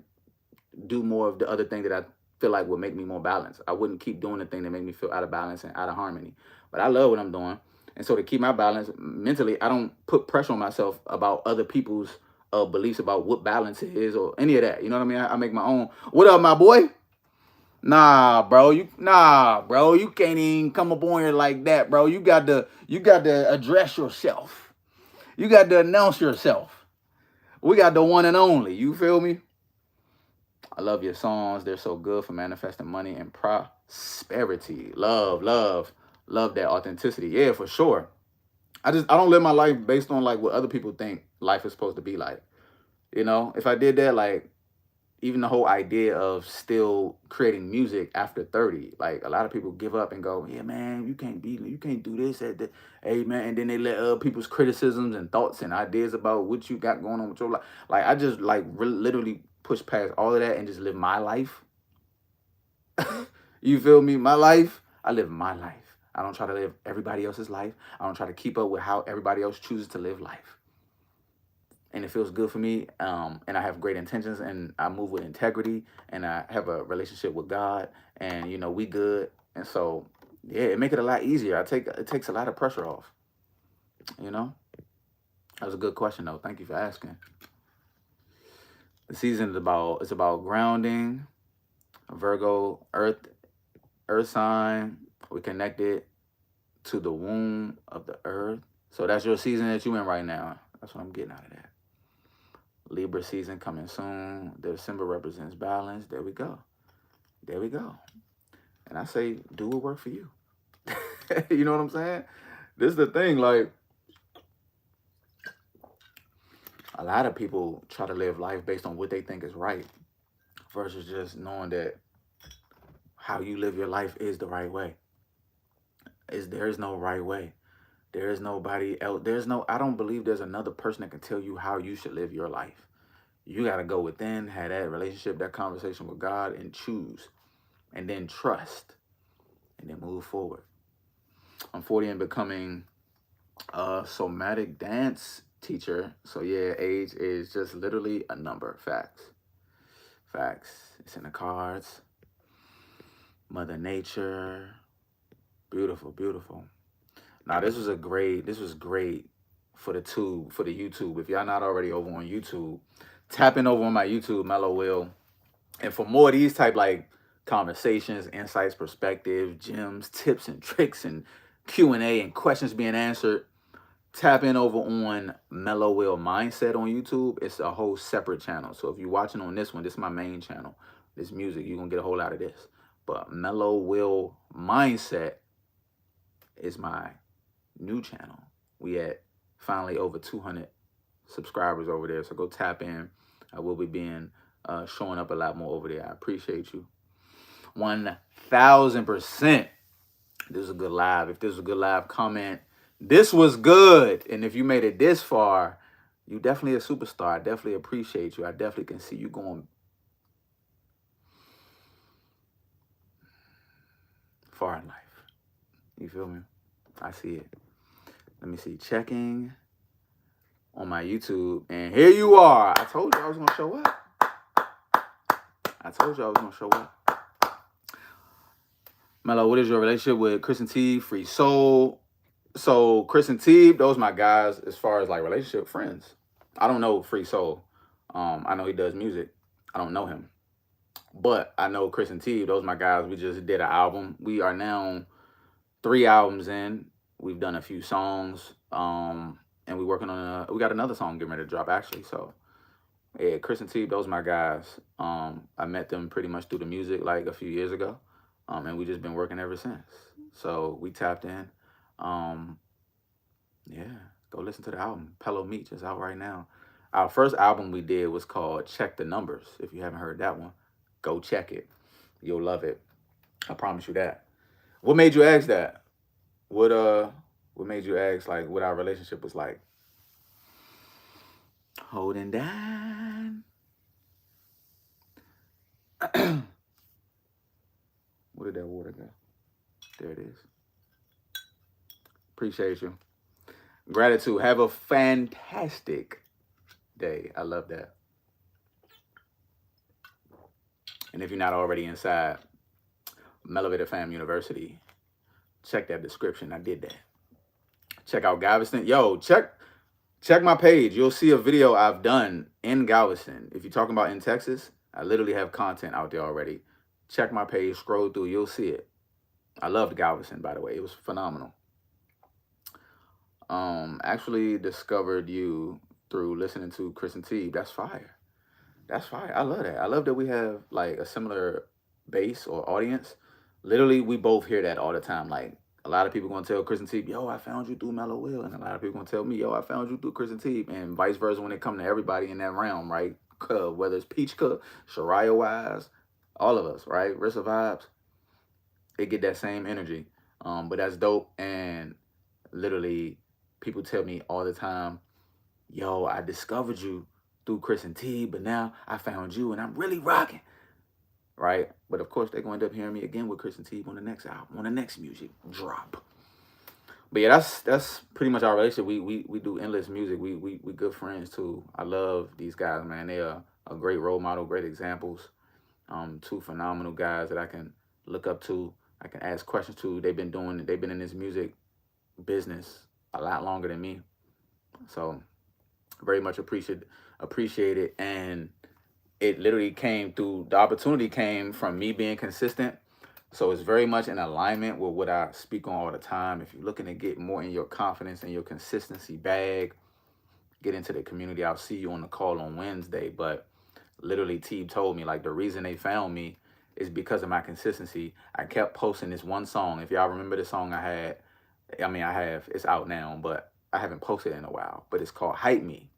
do more of the other thing that I feel like would make me more balanced. I wouldn't keep doing the thing that make me feel out of balance and out of harmony. But I love what I'm doing. And so to keep my balance mentally, I don't put pressure on myself about other people's beliefs about what balance is or any of that. You know what I mean? I make my own. What up, my boy? Bro, you can't even come up on here like that, bro. You got to address yourself. You got to announce yourself. We got the one and only. You feel me? I love your songs. They're so good for manifesting money and prosperity. Love that authenticity. Yeah, for sure. I don't live my life based on like what other people think life is supposed to be like. You know, if I did that, like even the whole idea of still creating music after 30, like a lot of people give up and go, yeah, man, you can't do this at the, hey, man. And then they let people's criticisms and thoughts and ideas about what you got going on with your life. Like, I just like literally push past all of that and just live my life. You feel me? My life, I live my life. I don't try to live everybody else's life. I don't try to keep up with how everybody else chooses to live life. And it feels good for me. And I have great intentions, and I move with integrity, and I have a relationship with God, and you know we good. And so yeah, it make it a lot easier. It takes a lot of pressure off. You know, that was a good question though. Thank you for asking. The season is about grounding. Virgo, Earth sign. We connected to the womb of the earth. So that's your season that you in right now. That's what I'm getting out of that. Libra season coming soon. December represents balance. There we go. There we go. And I say, do what work for you. You know what I'm saying? This is the thing. Like, a lot of people try to live life based on what they think is right versus just knowing that how you live your life is the right way. There is no right way. There is nobody else. I don't believe there's another person that can tell you how you should live your life. You got to go within, have that relationship, that conversation with God, and choose, and then trust, and then move forward. I'm 40 and becoming a somatic dance teacher. So yeah, age is just literally a number. Facts. It's in the cards. Mother Nature. Beautiful. Now this was great for the YouTube. If y'all not already over on YouTube, tap in over on my YouTube, Mello Will. And for more of these type like conversations, insights, perspectives, gems, tips and tricks and Q&A and questions being answered, tap in over on Mello Will Mindset on YouTube. It's a whole separate channel. So if you're watching on this one, this is my main channel. This music, you're going to get a whole lot of this. But Mello Will Mindset is my new channel. We at finally over 200 subscribers over there. So go tap in. I will be showing up a lot more over there. I appreciate you. 1000%. This is a good live. If this is a good live, comment. This was good. And if you made it this far, you definitely a superstar. I definitely appreciate you. I definitely can see you going far in life. You feel me? I see it. Let me see. Checking on my YouTube. And here you are. I told you I was going to show up. Mello, what is your relationship with Chris and T, Free Soul? So Chris and T, those my guys as far as like relationship friends. I don't know Free Soul. I know he does music. I don't know him. But I know Chris and T, those my guys. We just did an album. We are now 3 albums in. We've done a few songs. And we working on we got another song getting ready to drop actually. So yeah, Chris and T, those my guys. I met them pretty much through the music like a few years ago. And we just been working ever since. So we tapped in. Yeah, go listen to the album. Pello Meech is out right now. Our first album we did was called Check the Numbers. If you haven't heard that one, go check it. You'll love it. I promise you that. What made you ask that? What made you ask like what our relationship was like? Holding down. Where did that water go? There it is. Appreciate you. Gratitude. Have a fantastic day. I love that. And if you're not already inside Mello Fam University, check that description. I did that. Check out Galveston. Yo, check my page. You'll see a video I've done in Galveston. If you're talking about in Texas, I literally have content out there already. Check my page, scroll through, you'll see it. I loved Galveston, by the way. It was phenomenal. Actually discovered you through listening to Chris and T. That's fire. That's fire. I love that. I love that we have like a similar base or audience. Literally, we both hear that all the time. Like a lot of people gonna tell Chris and T, yo, I found you through Mello Will. And a lot of people gonna tell me, yo, I found you through Chris and T. And vice versa when it come to everybody in that realm, right? Whether it's Peachka, Shariah Wise, all of us, right? Rissa Vibes, they get that same energy. But that's dope. And literally, people tell me all the time, yo, I discovered you through Chris and T, but now I found you and I'm really rocking, right? But of course, they're going to end up hearing me again with Chris and T on the next album, on the next music drop. But yeah, that's pretty much our relationship. We do endless music. We good friends too. I love these guys, man. They are a great role model, great examples. 2 phenomenal guys that I can look up to. I can ask questions to. They've been in this music business a lot longer than me. So very much appreciate it. And it literally the opportunity came from me being consistent. So it's very much in alignment with what I speak on all the time. If you're looking to get more in your confidence and your consistency bag, get into the community. I'll see you on the call on Wednesday. But literally, Teeb told me, like, the reason they found me is because of my consistency. I kept posting this one song. If y'all remember the song I have, it's out now, but I haven't posted it in a while. But it's called Hype Me.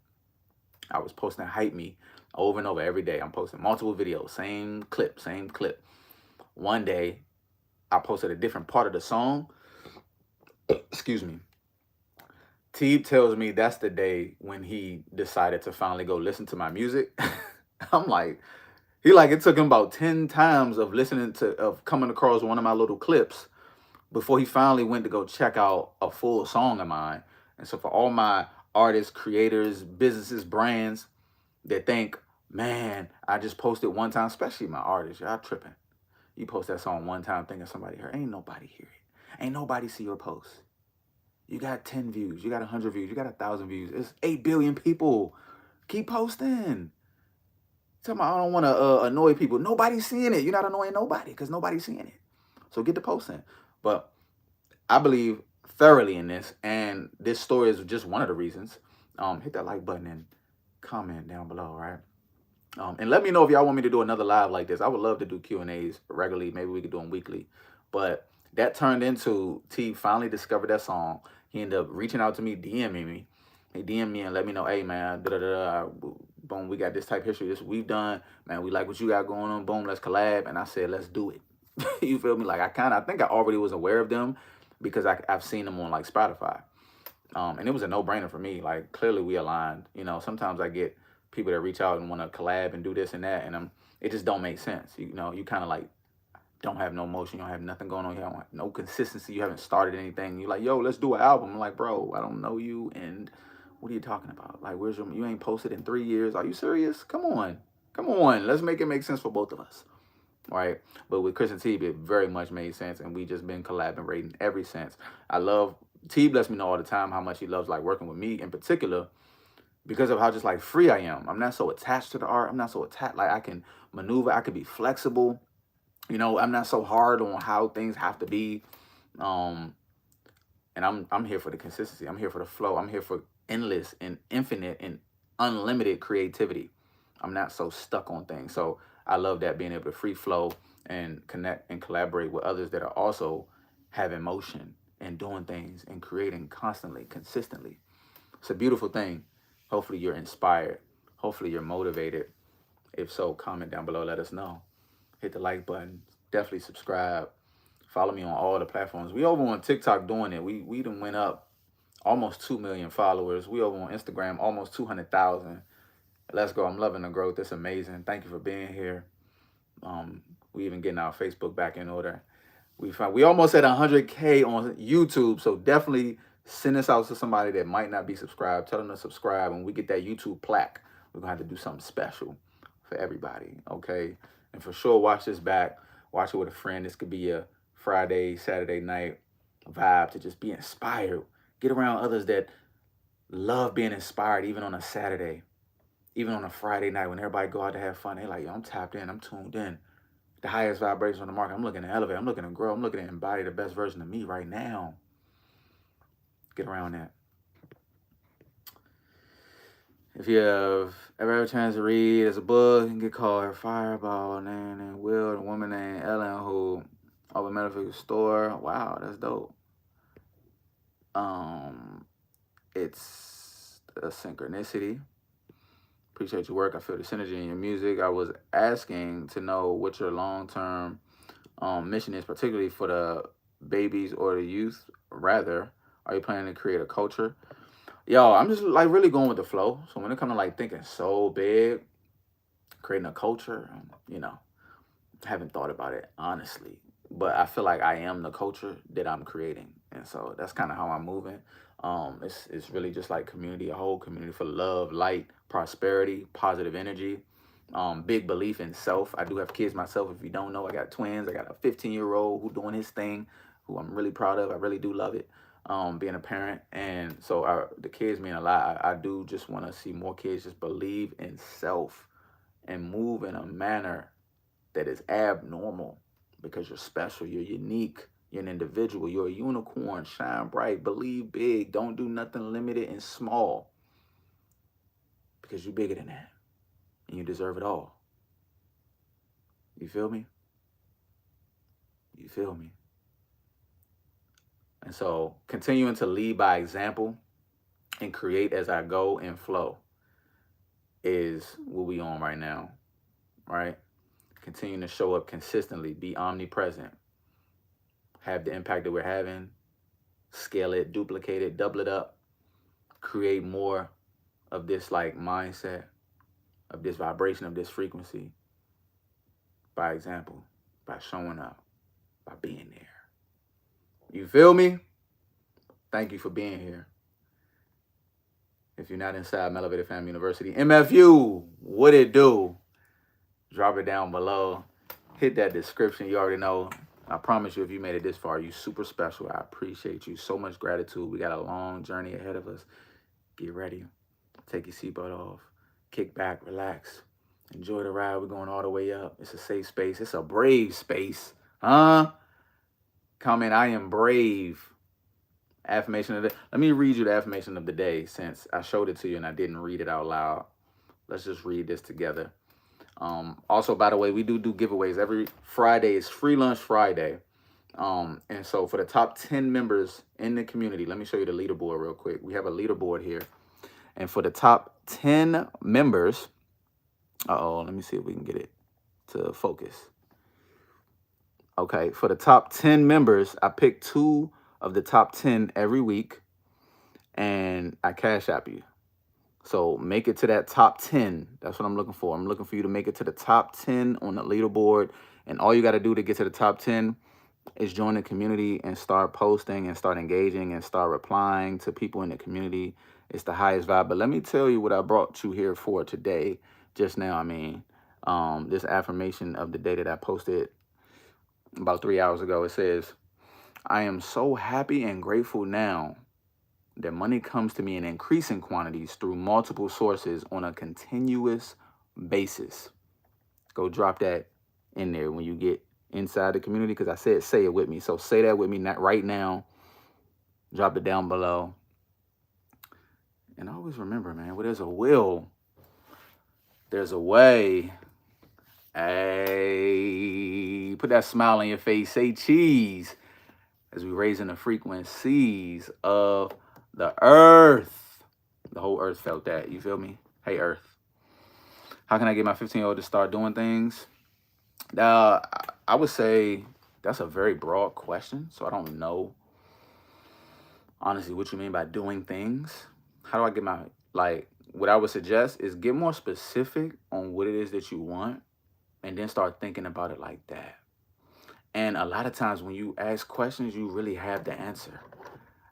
I was posting Hype Me over and over every day. I'm posting multiple videos, same clip. One day, I posted a different part of the song. Excuse me. Teeb tells me that's the day when he decided to finally go listen to my music. I'm like, it took him about 10 times of coming across one of my little clips before he finally went to go check out a full song of mine. And so for all my artists, creators, businesses, brands that think, man, I just posted one time, especially my artists, y'all tripping. You post that song one time thinking somebody heard. Ain't nobody hear it. Ain't nobody see your post. You got 10 views. You got 100 views. You got 1,000 views. It's 8 billion people. Keep posting. Tell me I don't want to annoy people. Nobody's seeing it. You're not annoying nobody because nobody's seeing it. So get to posting. But I believe thoroughly in this, and this story is just one of the reasons. Hit that like button and comment down below, right? And let me know if y'all want me to do another live like this. I would love to do Q&As regularly. Maybe we could do them weekly. But that turned into T finally discovered that song. He ended up reaching out to me, DMing me. He DM'd me and let me know, hey man, da da da. Boom, we got this type of history. This we've done, man. We like what you got going on. Boom, let's collab. And I said, let's do it. You feel me? Like I think I already was aware of them because I've seen them on like Spotify. And it was a no-brainer for me. Like clearly we aligned. You know, sometimes I get people that reach out and want to collab and do this and that, and it just don't make sense. You know, you kind of like don't have no motion, you don't have nothing going on, you don't have no consistency, you haven't started anything. You're like, yo, let's do an album. I'm like, bro, I don't know you, and what are you talking about? Like, where's you ain't posted in 3 years? Are you serious? Come on, let's make it make sense for both of us, right? But with Chris and T, it very much made sense, and we just been collaborating ever since. I love T. Lets me know all the time how much he loves like working with me in particular, because of how just like free I am. I'm not so attached to the art. I'm not so attached. Like I can maneuver. I can be flexible. You know, I'm not so hard on how things have to be. And I'm here for the consistency. I'm here for the flow. I'm here for endless and infinite and unlimited creativity. I'm not so stuck on things. So I love that, being able to free flow and connect and collaborate with others that are also having motion and doing things and creating constantly, consistently. It's a beautiful thing. Hopefully you're inspired. Hopefully you're motivated. If so, comment down below. Let us know. Hit the like button. Definitely subscribe. Follow me on all the platforms. We over on TikTok doing it. We done went up almost 2 million followers. We over on Instagram almost 200,000. Let's go. I'm loving the growth. It's amazing. Thank you for being here. We even getting our Facebook back in order. We almost at 100K on YouTube, so definitely send this out to somebody that might not be subscribed. Tell them to subscribe. When we get that YouTube plaque, we're gonna have to do something special for everybody, okay? And for sure, watch this back. Watch it with a friend. This could be a Friday, Saturday night vibe to just be inspired. Get around others that love being inspired, even on a Saturday, even on a Friday night when everybody go out to have fun. They're like, yo, I'm tapped in, I'm tuned in. The highest vibration on the market. I'm looking to elevate. I'm looking to grow. I'm looking to embody the best version of me right now. Get around that. If you have ever had a chance to read, there's a book you can get called Fireball, named Will, a woman named Ellen who of a metaphysical store. Wow, that's dope. It's a synchronicity. Appreciate your work. I feel the synergy in your music. I was asking to know what your long-term mission is, particularly for the babies or the youth. Rather, are you planning to create a culture? Yo, I'm just like really going with the flow. So when it comes to like thinking so big, creating a culture, you know, haven't thought about it honestly. But I feel like I am the culture that I'm creating, and so that's kind of how I'm moving. It's really just like community, a whole community for love, light, prosperity, positive energy. Big belief in self. I do have kids myself. If you don't know, I got twins. I got a 15-year-old who doing his thing, who I'm really proud of. I really do love it, being a parent. And so the kids mean a lot. I do just want to see more kids just believe in self and move in a manner that is abnormal, because you're special, you're unique, you're an individual, you're a unicorn. Shine bright, believe big, don't do nothing limited and small, because you're bigger than that and you deserve it all. You feel me? You feel me? And so continuing to lead by example and create as I go and flow is what we on right now, right? Continuing to show up consistently, be omnipresent, have the impact that we're having, scale it, duplicate it, double it up, create more of this like mindset, of this vibration, of this frequency, by example, by showing up, by being there. You feel me? Thank you for being here. If you're not inside Elevated Family University, MFU, what it do? Drop it down below. Hit that description. You already know. I promise you, if you made it this far, you super special. I appreciate you. So much gratitude. We got a long journey ahead of us. Get ready. Take your seatbelt off. Kick back, relax. Enjoy the ride. We're going all the way up. It's a safe space. It's a brave space. Comment, I am brave. affirmation of the day. Let me read you the affirmation of the day since I showed it to you and I didn't read it out loud. Let's just read this together. Also, by the way, we do giveaways. Every Friday is Free Lunch Friday. And so for the top 10 members in the community, let me show you the leaderboard real quick. We have a leaderboard here. And for the top 10 members, let me see if we can get it to focus. Okay, for the top 10 members, I pick 2 of the top 10 every week, and I cash app you. So make it to that top 10. That's what I'm looking for. I'm looking for you to make it to the top 10 on the leaderboard. And all you got to do to get to the top 10 is join the community and start posting and start engaging and start replying to people in the community. It's the highest vibe. But let me tell you what I brought you here for today, just now. I mean, this affirmation of the day that I posted about 3 hours ago. It says, I am so happy and grateful now that money comes to me in increasing quantities through multiple sources on a continuous basis. Go drop that in there when you get inside the community, because I said say it with me. So say that with me right now. Drop it down below. And always remember, man, where there's a will, there's a way. Hey, put that smile on your face. Say cheese as we raising the frequencies of the earth. The whole earth felt that. You feel me? Hey, earth. How can I get my 15-year-old to start doing things? I would say that's a very broad question. So I don't know, honestly, what you mean by doing things. How do I get my, what I would suggest is get more specific on what it is that you want and then start thinking about it like that. And a lot of times when you ask questions, you really have the answer.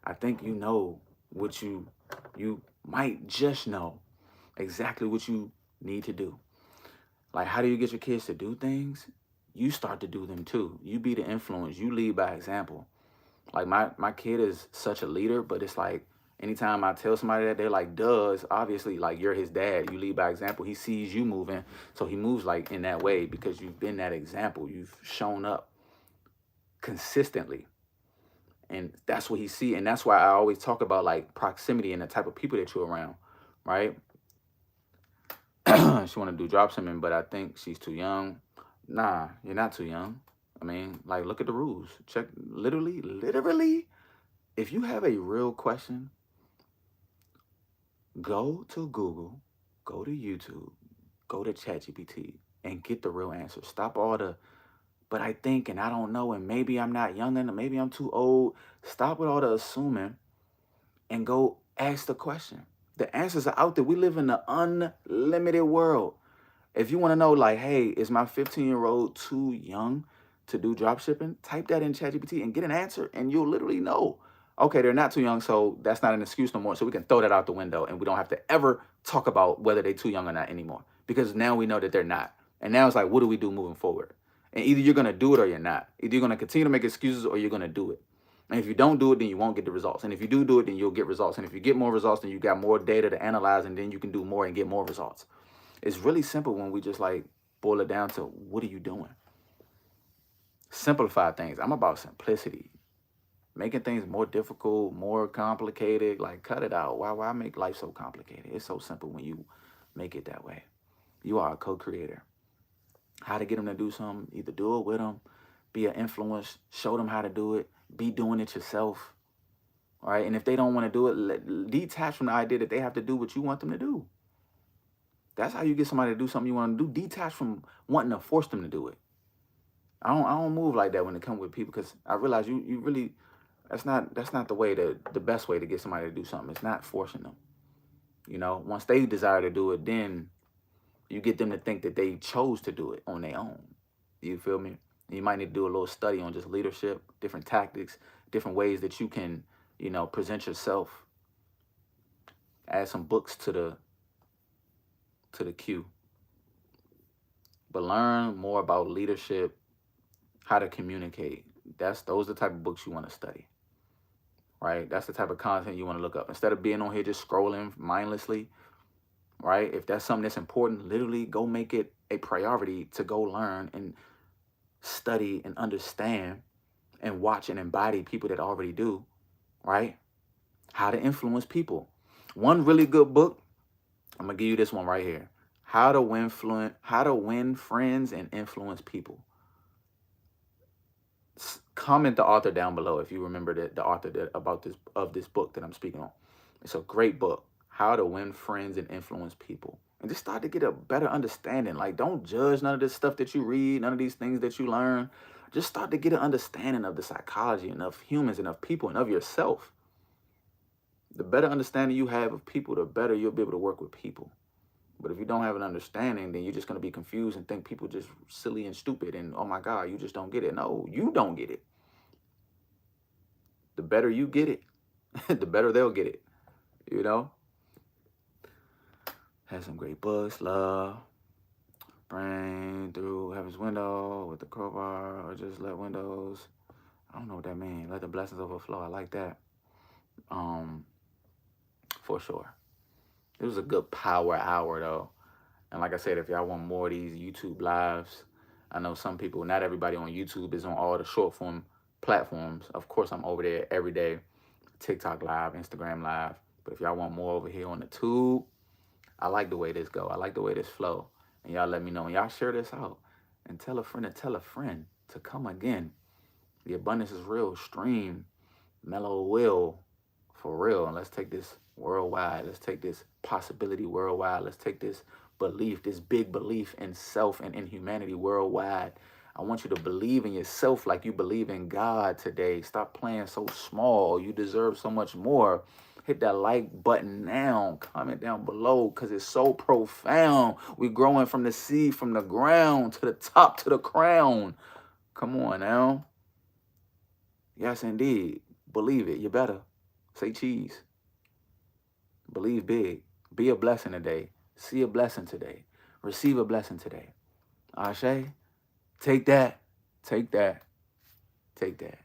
I think you know what you might just know exactly what you need to do. Like, how do you get your kids to do things? You start to do them too. You be the influence. You lead by example. Like my kid is such a leader, but it's like anytime I tell somebody that, they're like, duh, it's obviously like you're his dad. You lead by example. He sees you moving, so he moves like in that way because you've been that example. You've shown up consistently. And that's what he see. And that's why I always talk about like proximity and the type of people that you're around, right? She want to do dropshipping, but I think she's too young. Nah, you're not too young. I mean, like, look at the rules. Check, literally, if you have a real question, go to Google, go to YouTube, go to ChatGPT, and get the real answer. Stop all the, but I think, and I don't know, and maybe I'm not young enough, maybe I'm too old. Stop with all the assuming and go ask the question. The answers are out there. We live in an unlimited world. If you want to know, like, hey, is my 15-year-old too young to do drop shipping? Type that in ChatGPT and get an answer, and you'll literally know. Okay, they're not too young, so that's not an excuse no more. So we can throw that out the window, and we don't have to ever talk about whether they're too young or not anymore, because now we know that they're not. And now it's like, what do we do moving forward? And either you're going to do it or you're not. Either you're going to continue to make excuses or you're going to do it. And if you don't do it, then you won't get the results. And if you do it, then you'll get results. And if you get more results, then you got more data to analyze, and then you can do more and get more results. It's really simple when we just like boil it down to, what are you doing? Simplify things. I'm about simplicity. Making things more difficult, more complicated, like cut it out. Why make life so complicated? It's so simple when you make it that way. You are a co-creator. How to get them to do something, either do it with them, be an influence, show them how to do it, be doing it yourself. All right. And if they don't want to do it, detach from the idea that they have to do what you want them to do. That's how you get somebody to do something you want to do. Detach from wanting to force them to do it. I don't move like that when it comes with people, because I realize you really, that's not the way the best way to get somebody to do something. It's not forcing them. You know, once they desire to do it, then you get them to think that they chose to do it on their own. You feel me? You might need to do a little study on just leadership, different tactics, different ways that you can, you know, present yourself. Add some books to the queue. But learn more about leadership, how to communicate. Those are the type of books you want to study. Right? That's the type of content you want to look up. Instead of being on here just scrolling mindlessly, right? If that's something that's important, literally go make it a priority to go learn and study and understand and watch and embody people that already do, right? How to influence people. One really good book, I'm gonna give you this one right here. How to win friends and influence people. Comment the author down below if you remember the author about this book that I'm speaking on. It's a great book. How to win friends and influence people. And just start to get a better understanding. Like, don't judge none of this stuff that you read, none of these things that you learn. Just start to get an understanding of the psychology and of humans and of people and of yourself. The better understanding you have of people, the better you'll be able to work with people. But if you don't have an understanding, then you're just going to be confused and think people just silly and stupid and, oh my God, you just don't get it. No, you don't get it. The better you get it, the better they'll get it, you know? Had some great books, Love, Brain Through Heaven's Window with the crowbar, or just let windows. I don't know what that means. Let the blessings overflow. I like that. For sure. It was a good power hour though. And like I said, if y'all want more of these YouTube lives, I know some people, not everybody on YouTube is on all the short form platforms. Of course, I'm over there every day, TikTok live, Instagram live. But if y'all want more over here on the tube, I like the way this go. I like the way this flow. And y'all let me know. And y'all share this out. And tell a friend to come again. The abundance is real. Stream. Mello will. For real. And let's take this worldwide. Let's take this possibility worldwide. Let's take this belief, this big belief in self and in humanity worldwide. I want you to believe in yourself like you believe in God today. Stop playing so small. You deserve so much more. Hit that like button now. Comment down below because it's so profound. We're growing from the seed, from the ground to the top, to the crown. Come on now. Yes, indeed. Believe it. You better. Say cheese. Believe big. Be a blessing today. See a blessing today. Receive a blessing today. Ashe, take that. Take that. Take that.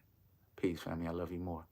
Peace, family. I love you more.